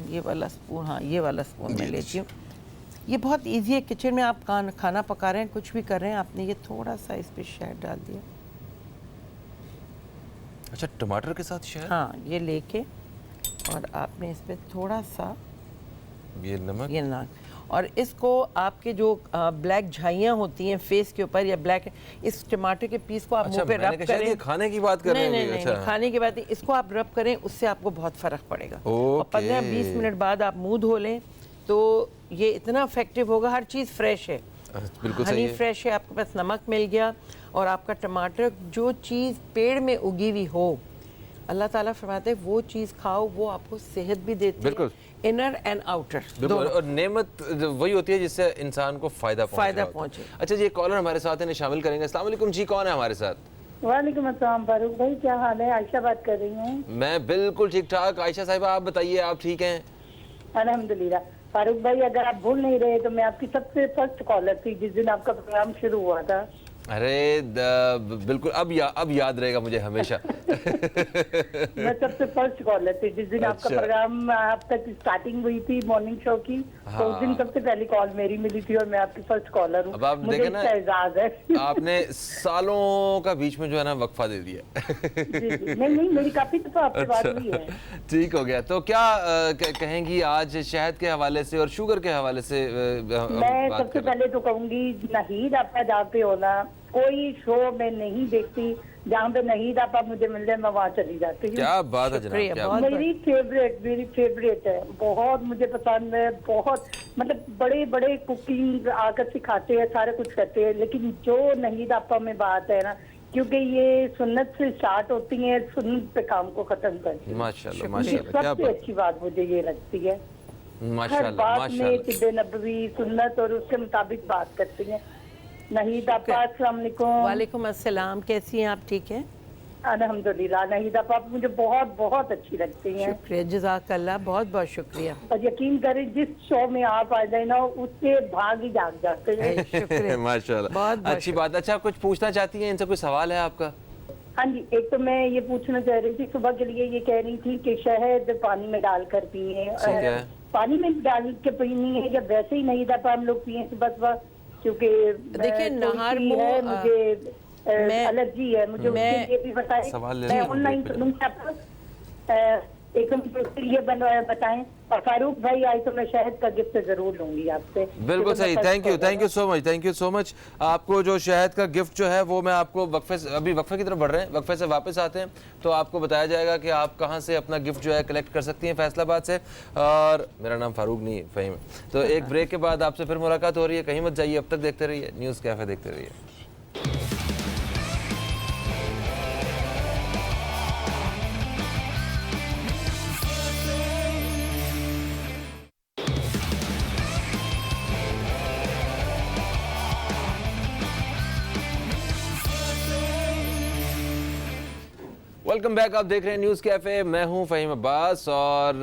یہ والا سپون, ہاں یہ والا سپون میں لیتی ہوں. یہ بہت ایزی ہے, کچن میں آپ کھانا پکا رہے ہیں, کچھ بھی کر رہے ہیں, آپ نے یہ تھوڑا سا اس پہ شہد ڈال دیا. اچھا, ٹماٹر کے ساتھ شہد؟ ہاں, یہ لے کے اور آپ نے اس پہ تھوڑا سا یہ نمک, اور اس کو آپ کے جو بلیک جھائیاں ہوتی ہیں فیس کے اوپر یا بلیک، اس ٹماٹر کے پیس کو آپ منہ پہ رب کریں. کھانے کی بات کر رہے ہیں؟ نہیں کھانے کی بات نہیں، اس کو آپ رب کریں، اس سے آپ کو بہت فرق پڑے گا. اور 15-20 منٹ بعد آپ منہ دھو لیں تو یہ اتنا افیکٹو ہوگا. ہر چیز فریش ہے، بالکل ہنی فریش ہے، آپ کے پاس نمک مل گیا، اور آپ کا ٹماٹر جو چیز پیڑ میں اگی ہوئی ہو، اللہ تعالیٰ فرماتے ہیں وہ چیز کھاؤ، وہ آپ کو صحت بھی دیتی ہے، انر اینڈ آؤٹر. بالکل، اور نعمت وہی ہوتی ہے جس سے انسان کو فائدہ پہنچے. اچھا جی، ایک کالر ہمارے ساتھ ہیں، شامل کریں گے. السلام علیکم جی، کون ہے ہمارے ساتھ؟ وعلیکم السلام فاروق بھائی، کیا حال ہے؟ عائشہ بات کر رہی ہوں. میں بالکل ٹھیک ٹھاک. عائشہ صاحبہ آپ بتائیے، آپ ٹھیک ہیں؟ الحمدللہ. فاروق بھائی اگر آپ بھول نہیں رہے تو میں آپ کی سب سے فرسٹ کالر تھی جس دن آپ کا پروگرام شروع ہوا تھا. ارے بالکل، اب یاد رہے گا مجھے ہمیشہ. میں سب سے فرسٹ کالر تھی جس دن آپ کا پروگرام آپ تک اسٹارٹنگ ہوئی تھی مارننگ شو کی، تو اس دن سب سے پہلی کال میری ملی تھی اور میں آپ کی فرسٹ کالر ہوں. اب آپ دیکھیں نا، اعزاز ہے. آپ نے سالوں کا بیچ میں جو ہے نا وقفہ دے دیا. نہیں میری کافی دفعہ آپ سے بات ہوئی ہے. ٹھیک ہو گیا. تو کیا کہیں گی آج شہد کے حوالے سے اور شوگر کے حوالے سے؟ میں سب سے پہلے تو کہوں گی نہید آپ کا جہاں پہ ہونا، کوئی شو میں نہیں دیکھتی جہاں پہ نہید آپ مجھے مل جائے میں وہاں چلی جاتی ہوں. کیا بات ہے جناب، میری فیوریٹ ہے، بہت مجھے پسند ہے. بہت مطلب بڑے بڑے کوکنگ آ کر سکھاتے ہیں، سارے کچھ کرتے ہیں، لیکن جو نہید آپا میں بات ہے نا، کیونکہ یہ سنت سے اسٹارٹ ہوتی ہیں، سنت پہ کام کو ختم کرتی ہیں. ماشاءاللہ ماشاءاللہ، سب سے اچھی بات مجھے یہ لگتی ہے. ماشاءاللہ ہر بات میں ماشاءاللہ، طب نبوی سنت اور اس کے مطابق بات کرتی ہیں. نہید آپا السلام علیکم. وعلیکم السلام، کیسی ہیں آپ؟ ٹھیک ہیں الحمدللہ. نہید آپا مجھے بہت بہت اچھی لگتی ہیں. شکریہ، جزاک اللہ، بہت بہت شکریہ. اور یقین کریں جس شو میں آپ آ جائیں نا اس سے بھاگ ہی جاگ جاتے ہیں. شکریہ، ماشاءاللہ، بہت اچھی بات. اچھا کچھ پوچھنا چاہتی ہیں ان سے؟ کوئی سوال ہے آپ کا؟ ہاں جی، ایک تو میں یہ پوچھنا چاہ رہی تھی، صبح کے لیے یہ کہہ رہی تھی کہ شہد پانی میں ڈال کر پیئیں. پانی میں ڈال کے پینی ہے یا ویسے ہی نہید آپا ہم لوگ پیئیں صبح صبح؟ کیونکہ دیکھیں نہار مجھے الرجی ہے، مجھے اس کے لیے بھی بتائیں. میں آن لائن سنوں گی آپ کو، ایک یہ بتائیں. اور فاروق بھائی آئے تو میں شہد کا گفٹ ضرور لوں گی آپ سے. بالکل صحیح، تھینک یو سو مچ. آپ کو جو شہد کا گفٹ جو ہے وہ میں آپ کو وقفے سے، ابھی وقفے کی طرف بڑھ رہے ہیں، وقفے سے واپس آتے ہیں تو آپ کو بتایا جائے گا کہ آپ کہاں سے اپنا گفٹ جو ہے کلیکٹ کر سکتی ہیں فیصل آباد سے. اور میرا نام فاروق نہیں فہیم ہے. تو ایک بریک کے بعد آپ سے پھر ملاقات ہو رہی ہے، کہیں مت جائیے، اب تک دیکھتے رہیے نیوز کیفے، دیکھتے رہیے. ویلکم بیک، آپ دیکھ رہے ہیں نیوز کیفے، میں ہوں فہیم عباس. اور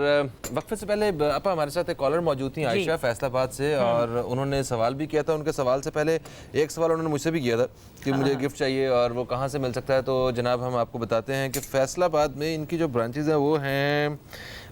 وقفے سے پہلے اپا ہمارے ساتھ ایک کالر موجود تھیں عائشہ فیصل آباد سے، اور انہوں نے سوال بھی کیا تھا. ان کے سوال سے پہلے ایک سوال انہوں نے مجھ سے بھی کیا تھا کہ مجھے گفٹ چاہیے اور وہ کہاں سے مل سکتا ہے. تو جناب ہم آپ کو بتاتے ہیں کہ فیصل آباد میں ان کی جو برانچز ہیں وہ ہیں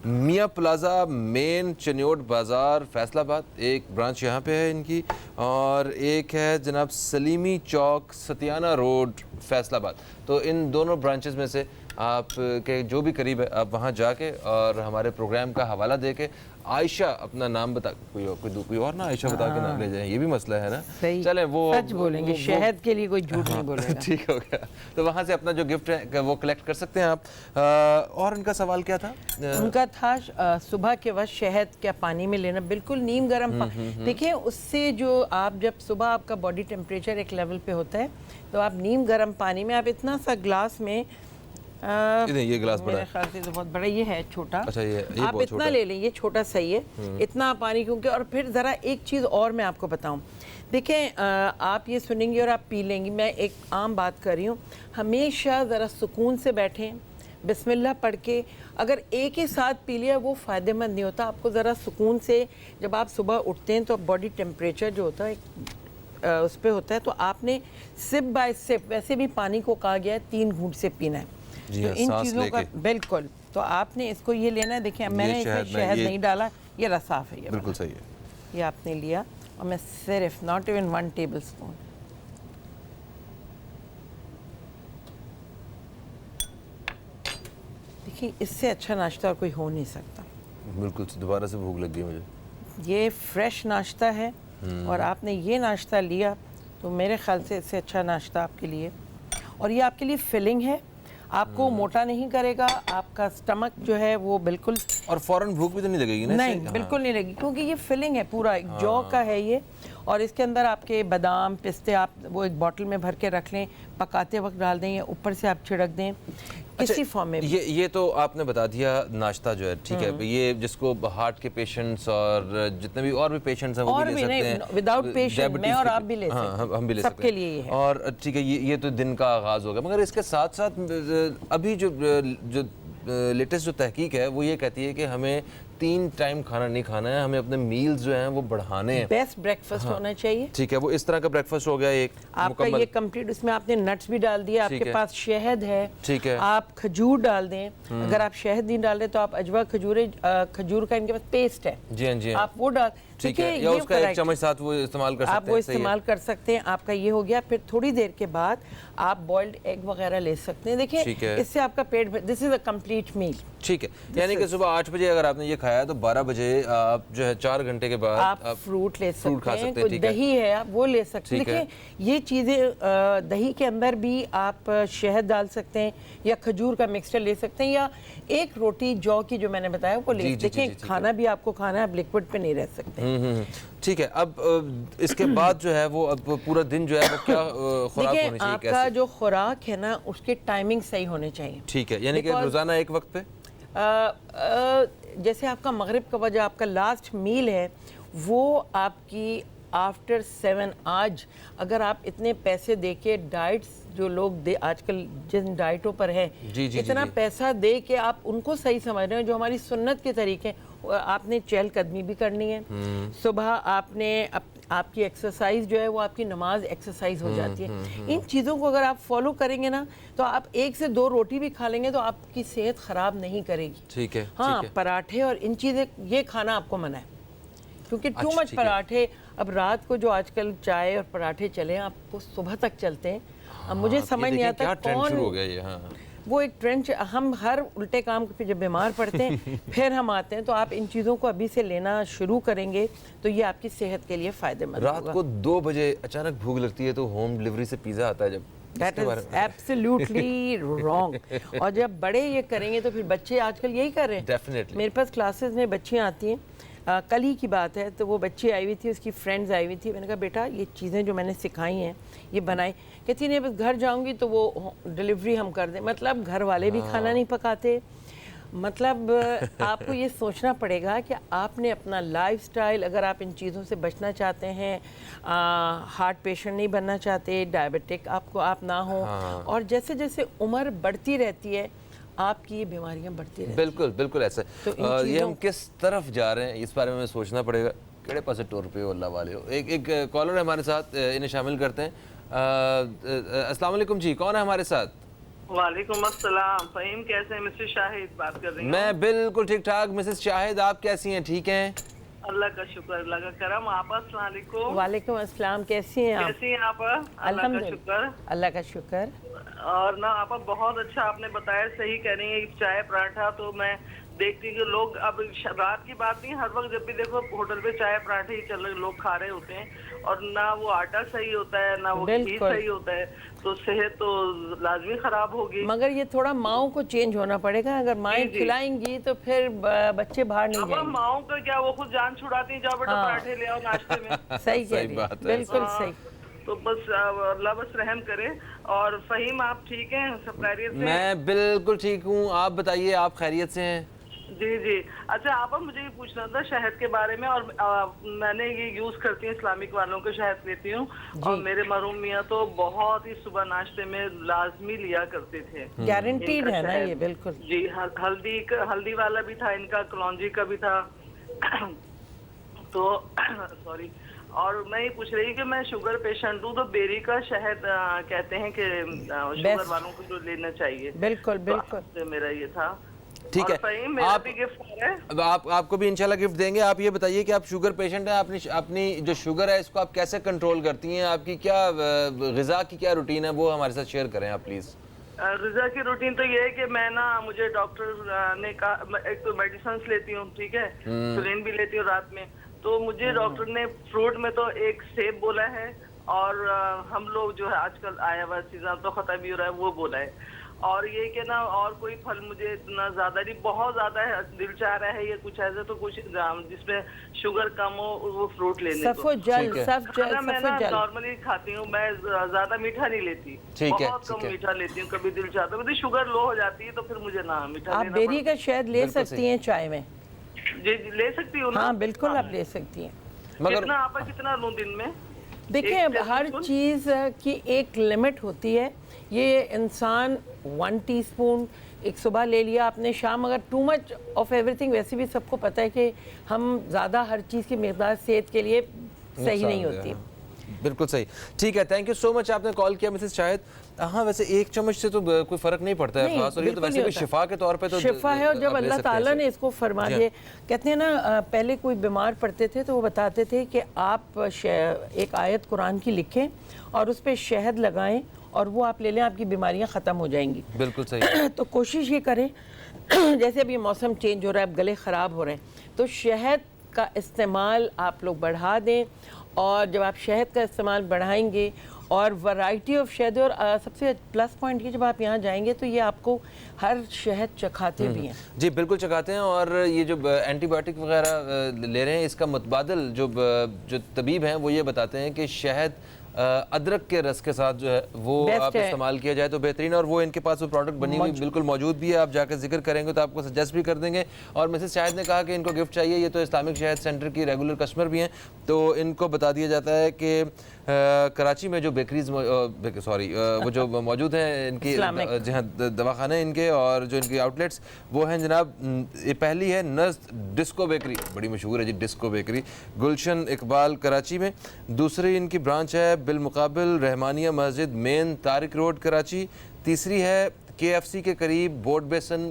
میاں پلازا، مین چنیوٹ بازار فیصل آباد، ایک برانچ یہاں پہ ہے ان کی، اور ایک ہے جناب سلیمی چوک ستیانہ روڈ فیصل آباد. تو ان دونوں برانچز میں سے آپ کے جو بھی قریب ہے آپ وہاں جا کے اور ہمارے پروگرام کا حوالہ دے کے عائشہ اپنا نام بتا، کوئی اور نہ عائشہ بتا کے نام لے جائیں، یہ بھی مسئلہ ہے نا. چلیں وہ سچ بولیں گے، شہد کے لیے کوئی جھوٹ نہیں بولے گا. ٹھیک ہو گیا. تو وہاں سے اپنا جو گفٹ ہے وہ کلیکٹ کر سکتے ہیں آپ. اور ان کا سوال کیا تھا؟ ان کا تھا صبح کے وقت شہد کیا پانی میں لینا، بالکل نیم گرم دیکھیں اس سے جو آپ جب صبح آپ کا باڈی ٹیمپریچر ایک لیول پہ ہوتا ہے تو آپ نیم گرم پانی میں آپ اتنا سا گلاس میں، یہ گلاس بڑا میرے خیال سے تو بہت بڑا، یہ ہے چھوٹا، اچھا یہ آپ اتنا لے لیں، یہ چھوٹا صحیح ہے اتنا پانی. کیونکہ اور پھر ذرا ایک چیز اور میں آپ کو بتاؤں، دیکھیں آپ یہ سنیں گے اور آپ پی لیں گی، میں ایک عام بات کر رہی ہوں، ہمیشہ ذرا سکون سے بیٹھیں، بسم اللہ پڑھ کے. اگر ایک ہی ساتھ پی لیا وہ فائدہ مند نہیں ہوتا. آپ کو ذرا سکون سے، جب آپ صبح اٹھتے ہیں تو باڈی ٹیمپریچر جو ہوتا ہے اس پہ ہوتا ہے، تو آپ نے سپ بائی سپ، ویسے بھی پانی کو کہا گیا ہے 3 گھونٹ سے پینا ہے. تو ان چیزوں کا بالکل، تو آپ نے اس کو یہ لینا ہے. دیکھیں میں نے اس میں شہد نہیں ڈالا، یہ رس صاف ہے، یہ بالکل صحیح ہے. یہ آپ نے لیا اور میں صرف ناٹ ایون 1 ٹیبل اسپون، دیکھیں اس سے اچھا ناشتہ اور کوئی ہو نہیں سکتا. بالکل، دوبارہ سے بھوک لگ گئی مجھے. یہ فریش ناشتہ ہے اور آپ نے یہ ناشتہ لیا تو میرے خیال سے اس سے اچھا ناشتہ آپ کے لیے, اور یہ آپ کے لیے فلنگ ہے, آپ کو موٹا نہیں کرے گا, آپ کا سٹمک جو ہے وہ بالکل, اور فوراً بھوک بھی تو نہیں لگے گی نا؟ نہیں بالکل نہیں لگی, کیونکہ یہ فلنگ ہے پورا, ایک جو کا ہے یہ, اور اس کے اندر آپ کے بادام پستے آپ وہ ایک بوٹل میں بھر کے رکھ لیں, پکاتے وقت ڈال دیں یا اوپر سے آپ چھڑک دیں کسی فارم میں. یہ تو آپ نے بتا دیا ناشتہ جو ہے, ٹھیک ہے, یہ جس کو ہارٹ کے پیشنٹس اور جتنے بھی اور بھی پیشنٹس ہیں وہ بھی لے سکتے ہیں, وداؤٹ پیشنٹ میں اور آپ بھی لے سکتے ہیں, ہم بھی لے سب سکتے کے ہیں. لیے یہ ہے. اور ٹھیک ہے, یہ تو دن کا آغاز ہوگا, مگر اس کے ساتھ ساتھ ابھی جو لیٹسٹ جو تحقیق ہے وہ یہ کہتی ہے کہ ہمیں 3 ٹائم کھانا نہیں کھانا ہے, ہمیں اپنے میلز جو ہیں وہ بڑھانے ہیں. بیسٹ بریکفاسٹ ہونا چاہیے. ٹھیک ہے, وہ اس طرح کا بریکفاسٹ ہو گیا ایک آپ کا یہ کمپلیٹ, اس میں آپ نے نٹس بھی ڈال دیا, آپ کے پاس شہد ہے, ٹھیک ہے, آپ کھجور ڈال دیں, اگر آپ شہد نہیں ڈال دیں تو آپ اجوا کھجور کا ان کے پاس پیسٹ ہے, جی ہاں جی, آپ وہ ڈال, ٹھیک ہے, یا اس کا 1 چمچ ساتھ وہ استعمال کر سکتے ہیں, آپ وہ استعمال کر سکتے ہیں. آپ کا یہ ہو گیا. پھر تھوڑی دیر کے بعد آپ بوائلڈ ایگ وغیرہ لے سکتے ہیں. دیکھیں اس سے آپ کا پیٹ, دس از اے کمپلیٹ میل. ٹھیک ہے, یعنی کہ صبح 8 بجے اگر آپ نے یہ کھایا تو 12 بجے آپ جو ہے 4 گھنٹے کے بعد آپ فروٹ لے سکتے ہیں, کوئی دہی ہے آپ وہ لے سکتے ہیں. دیکھیں یہ چیزیں, دہی کے اندر بھی آپ شہد ڈال سکتے ہیں یا کھجور کا مکسچر لے سکتے ہیں, یا ایک روٹی جو کی جو میں نے بتایا وہ لے. دیکھیں کھانا بھی آپ کو کھانا ہے, آپ لیکوڈ پہ نہیں رہ سکتے. ٹھیک ہے, اب اس کے بعد جو ہے وہ اب پورا دن جو ہے وہ کیا خوراک ہونی چاہیے؟ آپ کا جو خوراک ہے نا اس کی ٹائمنگ صحیح ہونے چاہیے. ٹھیک ہے, یعنی کہ روزانہ ایک وقت پہ, جیسے آپ کا مغرب کا وجہ آپ کا لاسٹ میل ہے وہ آپ کی آفٹر 7. آج اگر آپ اتنے پیسے دے کے ڈائٹس جو لوگ دے آج کل جن ڈائٹوں پر ہیں, اتنا پیسہ دے کے آپ ان کو صحیح سمجھ رہے ہیں, جو ہماری سنت کے طریقے, آپ نے چہل قدمی بھی کرنی ہے, صبح آپ نے آپ کی ایکسرسائز جو ہے وہ آپ کی نماز ایکسرسائز ہو جاتی ہے. ان چیزوں کو اگر آپ فالو کریں گے نا تو آپ 1 سے 2 روٹی بھی کھا لیں گے تو آپ کی صحت خراب نہیں کرے گی. ٹھیک ہے, ہاں پراٹھے اور ان چیزیں یہ کھانا آپ کو منع ہے, کیونکہ ٹو مچ پراٹھے. اب رات کو جو آج کل چائے اور پراٹھے چلے ہیں آپ کو صبح تک چلتے ہیں. اب مجھے سمجھ نہیں آتا کون وہ ایک ٹرینڈ, ہم ہر الٹے کام پہ جب بیمار پڑتے ہیں پھر ہم آتے ہیں. تو آپ ان چیزوں کو ابھی سے لینا شروع کریں گے تو یہ آپ کی صحت کے لیے فائدہ مند ہوگا. رات کو 2 بجے اچانک بھوک لگتی ہے تو ہوم ڈلیوری سے پیزا آتا ہے جب, That is absolutely wrong. اور جب بڑے یہ کریں گے تو پھر بچے آج کل یہی کر رہے ہیں. Definitely. میرے پاس کلاسز میں بچیاں آتی ہیں, کل ہی کی بات ہے, تو وہ بچی آئی ہوئی تھی, اس کی فرینڈز آئی ہوئی تھی. میں نے کہا بیٹا یہ چیزیں جو میں نے سکھائی ہیں یہ بنائی. کہتی نہیں بس گھر جاؤں گی تو وہ ڈلیوری ہم کر دیں. مطلب گھر والے بھی کھانا نہیں پکاتے. مطلب آپ کو یہ سوچنا پڑے گا کہ آپ نے اپنا لائف سٹائل, اگر آپ ان چیزوں سے بچنا چاہتے ہیں, ہارٹ پیشنٹ نہیں بننا چاہتے, ڈائبٹک آپ نہ ہوں, اور جیسے جیسے عمر بڑھتی رہتی ہے آپ کی یہ بیماریاں بڑھتی رہتی ہیں. بالکل بالکل ایسا. یہ ہم کس طرف جا رہے ہیں اس بارے میں سوچنا پڑے گا. کیڑے پاسے ٹور پہ اللہ والے ہو. ایک کالر ہے ہمارے ساتھ, انہیں شامل کرتے ہیں. السلام علیکم جی, کون ہے ہمارے ساتھ؟ وعلیکم السلام. فہیم کیسے ہیں؟ مسز شاہد بات کر رہی ہوں. میں بالکل ٹھیک ٹھاک. مسز شاہد آپ کیسی ہیں؟ ٹھیک ہیں, اللہ کا شکر, اللہ کا کرم. آپ السلام علیکم. وعلیکم السلام, کیسی ہیں آپ؟ کیسی ہیں آپ؟ اللہ کا شکر, اللہ کا شکر. اور نا آپ بہت اچھا آپ نے بتایا, صحیح کہہ رہی ہیں. چائے پراٹھا تو میں دیکھتی ہوں کہ لوگ, اب رات کی بات نہیں, ہر وقت جب بھی دیکھو ہوٹل پہ چائے پراٹھے ہی چل رہے, لوگ کھا رہے ہوتے ہیں, اور نہ وہ آٹا صحیح ہوتا ہے نہ وہ گھی صحیح ہوتا ہے, تو صحت تو لازمی خراب ہوگی. مگر یہ تھوڑا ماؤں کو چینج ہونا پڑے گا. اگر مائیں کھلائیں گی تو پھر بچے باہر نہیں جائیں گے. ماؤں کا کیا, وہ خود جان چھڑاتی ہیں, جاؤ بیٹا پراٹھے لے آؤ ناشتے میں. صحیح کہہ رہی ہے, بالکل صحیح. تو بس اللہ بس رحم کرے. اور فہیم آپ ٹھیک ہیں, سب خیریت سے؟ میں بالکل ٹھیک ہوں, آپ بتائیے آپ خیریت سے ہیں؟ جی جی. اچھا آپ مجھے یہ پوچھنا تھا شہد کے بارے میں, اور میں نے یہ یوز کرتی ہوں, اسلامک والوں کے شہد لیتی ہوں, اور میرے مرحوم میاں تو بہت ہی صبح ناشتے میں لازمی لیا کرتے تھے. گارنٹیڈ ہے نا یہ, بالکل. جی, ہلدی والا بھی تھا ان کا, کلونجی کا بھی تھا. تو سوری. اور میں یہ پوچھ رہی کہ میں شوگر پیشنٹ ہوں, تو بیری کا شہد کہتے ہیں کہ شوگر والوں کو جو لینا چاہیے. بالکل بالکل, میرا یہ تھا. ٹھیک ہے, آپ کو بھی انشاءاللہ گفٹ دیں گے. آپ یہ بتائیے کہ آپ شوگر پیشنٹ ہیں, اپنی جو شوگر ہے اس کو آپ کیسے کنٹرول کرتی ہیں, آپ کی کیا غذا کی کیا روٹین ہے, وہ ہمارے ساتھ شیئر کریں آپ پلیز. غذا کی روٹین تو یہ ہے کہ میں نا, مجھے ڈاکٹر نے کہا, ایک تو میڈیسنس لیتی ہوں, ٹھیک ہے, انسولین بھی لیتی ہوں رات میں, تو مجھے ڈاکٹر نے فروٹ میں تو ایک سیب بولا ہے اور ہم لوگ جو ہے آج کل آیا ہوا سیزن تو ختم ہی ہو رہا ہے وہ بولا ہے, اور یہ کہ نا اور کوئی پھل مجھے اتنا زیادہ نہیں, بہت زیادہ ہے دل چاہ رہا ہے یہ کچھ ایسا تو کچھ جس میں شوگر کم ہو وہ فروٹ لینے کو. میں نا نارملی کھاتی ہوں, میں زیادہ میٹھا نہیں لیتی, بہت کم میٹھا لیتی ہوں, کبھی دل چاہتا ہے شوگر لو ہو جاتی ہے تو پھر مجھے نہ میٹھا. آپ بیری کا شہد لے سکتی ہیں چائے میں؟ جی لے سکتی ہوں. ہاں بالکل آپ لے سکتی ہیں. کتنا آپ کتنا لوں دن میں؟ دیکھیں ہر چیز کی ایک لمٹ ہوتی ہے. یہ انسان 1 ٹی اسپون ایک صبح لے لیا آپ نے, شام اگر too much of every thing, ویسے بھی سب کو پتہ ہے کہ ہم زیادہ ہر چیز کی مقدار صحت کے لیے صحیح نہیں ہوتی. بالکل صحیح, ٹھیک ہے, تھینک یو سو مچ آپ نے کال کیا مسز شاہد. ہاں ویسے 1 چمچ سے تو کوئی فرق نہیں پڑتا ہے خاص, اور یہ تو ویسے بھی شفا کے طور پہ تو شفا ہے. اور جب اللہ تعالیٰ نے اس کو فرما دیا, کہتے ہیں نا پہلے کوئی بیمار پڑتے تھے تو وہ بتاتے تھے کہ آپ ایک آیت قرآن کی لکھیں اور اس پہ شہد لگائیں اور وہ آپ لے لیں, آپ کی بیماریاں ختم ہو جائیں گی. بالکل صحیح. تو کوشش یہ کریں, جیسے اب یہ موسم چینج ہو رہا ہے, اب گلے خراب ہو رہے ہیں, تو شہد کا استعمال آپ لوگ بڑھا دیں. اور جب آپ شہد کا استعمال بڑھائیں گے اور ورائٹی آف شہد, اور سب سے پلس پوائنٹ یہ جب آپ یہاں جائیں گے تو یہ آپ کو ہر شہد چکھاتے بھی ہیں. جی بالکل چکھاتے ہیں, اور یہ جو اینٹی بایوٹک وغیرہ لے رہے ہیں اس کا متبادل جو طبیب ہیں وہ یہ بتاتے ہیں کہ شہد ادرک کے رس کے ساتھ جو ہے وہ آپ استعمال کیا جائے تو بہترین, اور وہ ان کے پاس وہ پروڈکٹ بنی ہوئی بالکل موجود بھی ہے, آپ جا کے ذکر کریں گے تو آپ کو سجیسٹ بھی کر دیں گے. اور مسز شاہد نے کہا کہ ان کو گفٹ چاہیے, یہ تو اسلامک شہد سینٹر کی ریگولر کسٹمر بھی ہیں, تو ان کو بتا دیا جاتا ہے کہ کراچی میں جو بیکریز وہ جو موجود ہیں ان کی جہاں دواخانے ان کے اور جو ان کی آؤٹ لیٹس وہ ہیں جناب, یہ پہلی ہے نزد ڈسکو بیکری, بڑی مشہور ہے جی ڈسکو بیکری, گلشن اقبال کراچی میں. دوسری ان کی برانچ ہے بالمقابل رحمانیہ مسجد مین طارق روڈ کراچی. تیسری ہے KFC کے قریب بورڈ بیسن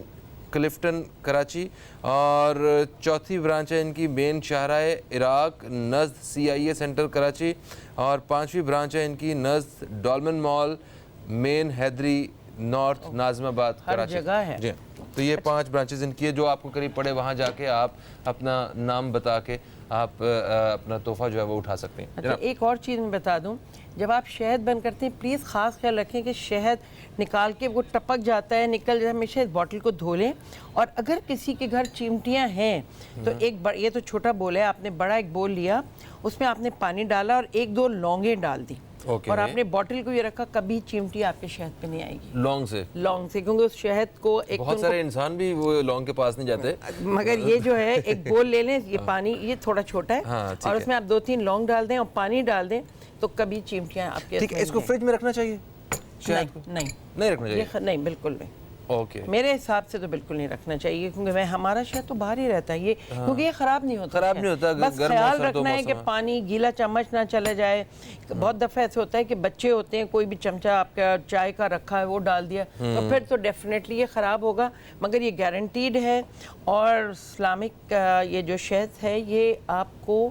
کلفٹن کراچی. اور چوتھی برانچ ہے ان کی مین شاہراہ عراق نزد CIA سینٹر کراچی. اور 5ویں برانچ ہے ان کی نزد ڈالمن مال مین حیدری نارتھ ناظم آباد کراچی. ہر جگہ ہے جی, تو یہ 5 برانچز ان کی ہے, جو آپ کو قریب پڑے وہاں جا کے آپ اپنا نام بتا کے آپ اپنا تحفہ جو ہے وہ اٹھا سکتے ہیں. اچھا ایک اور چیز میں بتا دوں, جب آپ شہد بند کرتے ہیں پلیز خاص خیال رکھیں کہ شہد نکال کے وہ ٹپک جاتا ہے, نکل جائے, ہمیشہ اس بوٹل کو دھو لیں. اور اگر کسی کے گھر چیمٹیاں ہیں تو ایک یہ تو چھوٹا بول ہے, آپ نے بڑا ایک بول لیا, اس میں آپ نے پانی ڈالا اور 1-2 لونگیں ڈال دی, اور آپ نے بوٹل کو یہ رکھا, کبھی چیمٹی آپ کے شہد پہ نہیں آئے گی لونگ سے, کیونکہ اس شہد کو ایک بہت سارے انسان بھی وہ لونگ کے پاس نہیں جاتے, مگر یہ جو ہے ایک بول لے لیں, یہ پانی یہ تھوڑا چھوٹا ہے, اور اس میں آپ 2-3 لونگ ڈال دیں اور پانی ڈال دیں, تو کبھی چیمٹیاں آپ کے. ٹھیک ہے, اس کو فریج میں رکھنا چاہیے؟ نہیں رکھنا چاہیے. نہیں بالکل نہیں, اوکے, میرے حساب سے تو بالکل نہیں رکھنا چاہیے, کیونکہ ہمارا شہد تو باہر ہی رہتا ہے یہ, کیونکہ یہ خراب نہیں ہوتا. بس خیال رکھنا ہے کہ پانی گیلا چمچ نہ چلے جائے. بہت دفعہ ایسے ہوتا ہے کہ بچے ہوتے ہیں, کوئی بھی چمچہ آپ کا چائے کا رکھا ہے وہ ڈال دیا, تو پھر تو ڈیفینیٹلی یہ خراب ہوگا. مگر یہ گارنٹیڈ ہے, اور اسلامک یہ جو شہد ہے یہ آپ کو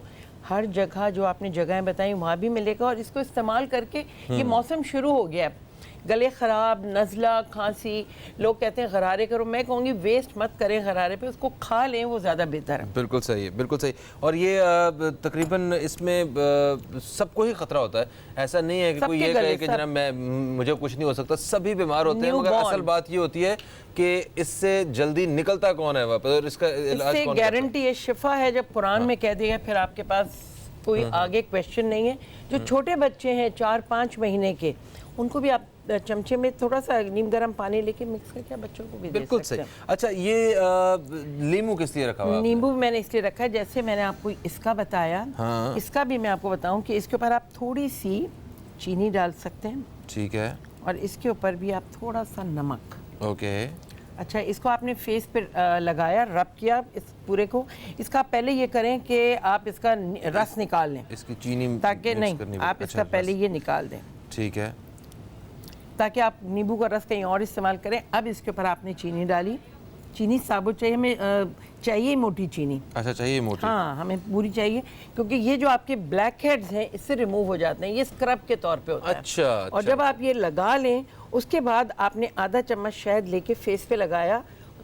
ہر جگہ جو آپ نے جگہیں بتائیں وہاں بھی ملے گا. اور اس کو استعمال کر کے, یہ موسم شروع ہو گیا ہے, گلے خراب, نزلہ, کھانسی, لوگ کہتے ہیں غرارے کرو, میں کہوں گی ویسٹ مت کریں غرارے پہ, اس کو کھا لیں, وہ زیادہ بہتر ہے. بالکل صحیح, بالکل صحیح. اور یہ تقریباً اس میں سب کو ہی خطرہ ہوتا ہے, ایسا نہیں ہے کہ کوئی یہ کہے کہ جناب مجھے کچھ نہیں ہو سکتا, سبھی بیمار ہوتے ہیں, مگر اصل بات یہ ہوتی ہے کہ اس سے جلدی نکلتا کون ہے واپس, اور اس کا علاج کون کرتا ہے. گارنٹی ہے, شفا ہے, جب قرآن میں کہہ دیا پھر آپ کے پاس کوئی آگے کویسچن نہیں ہے. جو چھوٹے بچے ہیں 4-5 مہینے کے, ان کو بھی آپ چمچے میں تھوڑا سا نیم گرم پانی لے کے مکس کر کے بچوں کو بھی دے سکتے ہیں. بالکل صحیح. اچھا یہ لیمو کس لیے رکھا ہوا ہے؟ نیمبو میں نے اس لیے رکھا ہے, جیسے میں نے آپ کو اس کا بتایا, اس کا بھی میں آپ کو بتاؤں کہ اس کے اوپر آپ تھوڑی سی چینی ڈال سکتے ہیں. ٹھیک ہے. اور اس کے اوپر بھی آپ تھوڑا سا نمک. اوکے. اچھا اس کو آپ نے فیس پہ لگایا, رب کیا اس پورے کو. اس کا پہلے یہ کریں کہ آپ اس کا رس نکال لیں, اس کی چینی تاکہ نہیں, آپ اس کا پہلے یہ نکال دیں. ٹھیک ہے, تاکہ آپ نیمبو کا رس کہیں اور استعمال کریں. اب اس کے اوپر آپ نے چینی ڈالی, چینی ثابت چاہیے, ہمیں چاہیے موٹی چینی. اچھا چاہیے موٹی, ہاں ہمیں پوری چاہیے, کیونکہ یہ جو آپ کے بلیک ہیڈز ہیں اس سے ریموو ہو جاتے ہیں, یہ اسکرب کے طور پہ ہوتا ہے. اچھا. اور جب آپ یہ لگا لیں, اس کے بعد آپ نے آدھا چمچ شہد لے کے فیس پہ لگایا,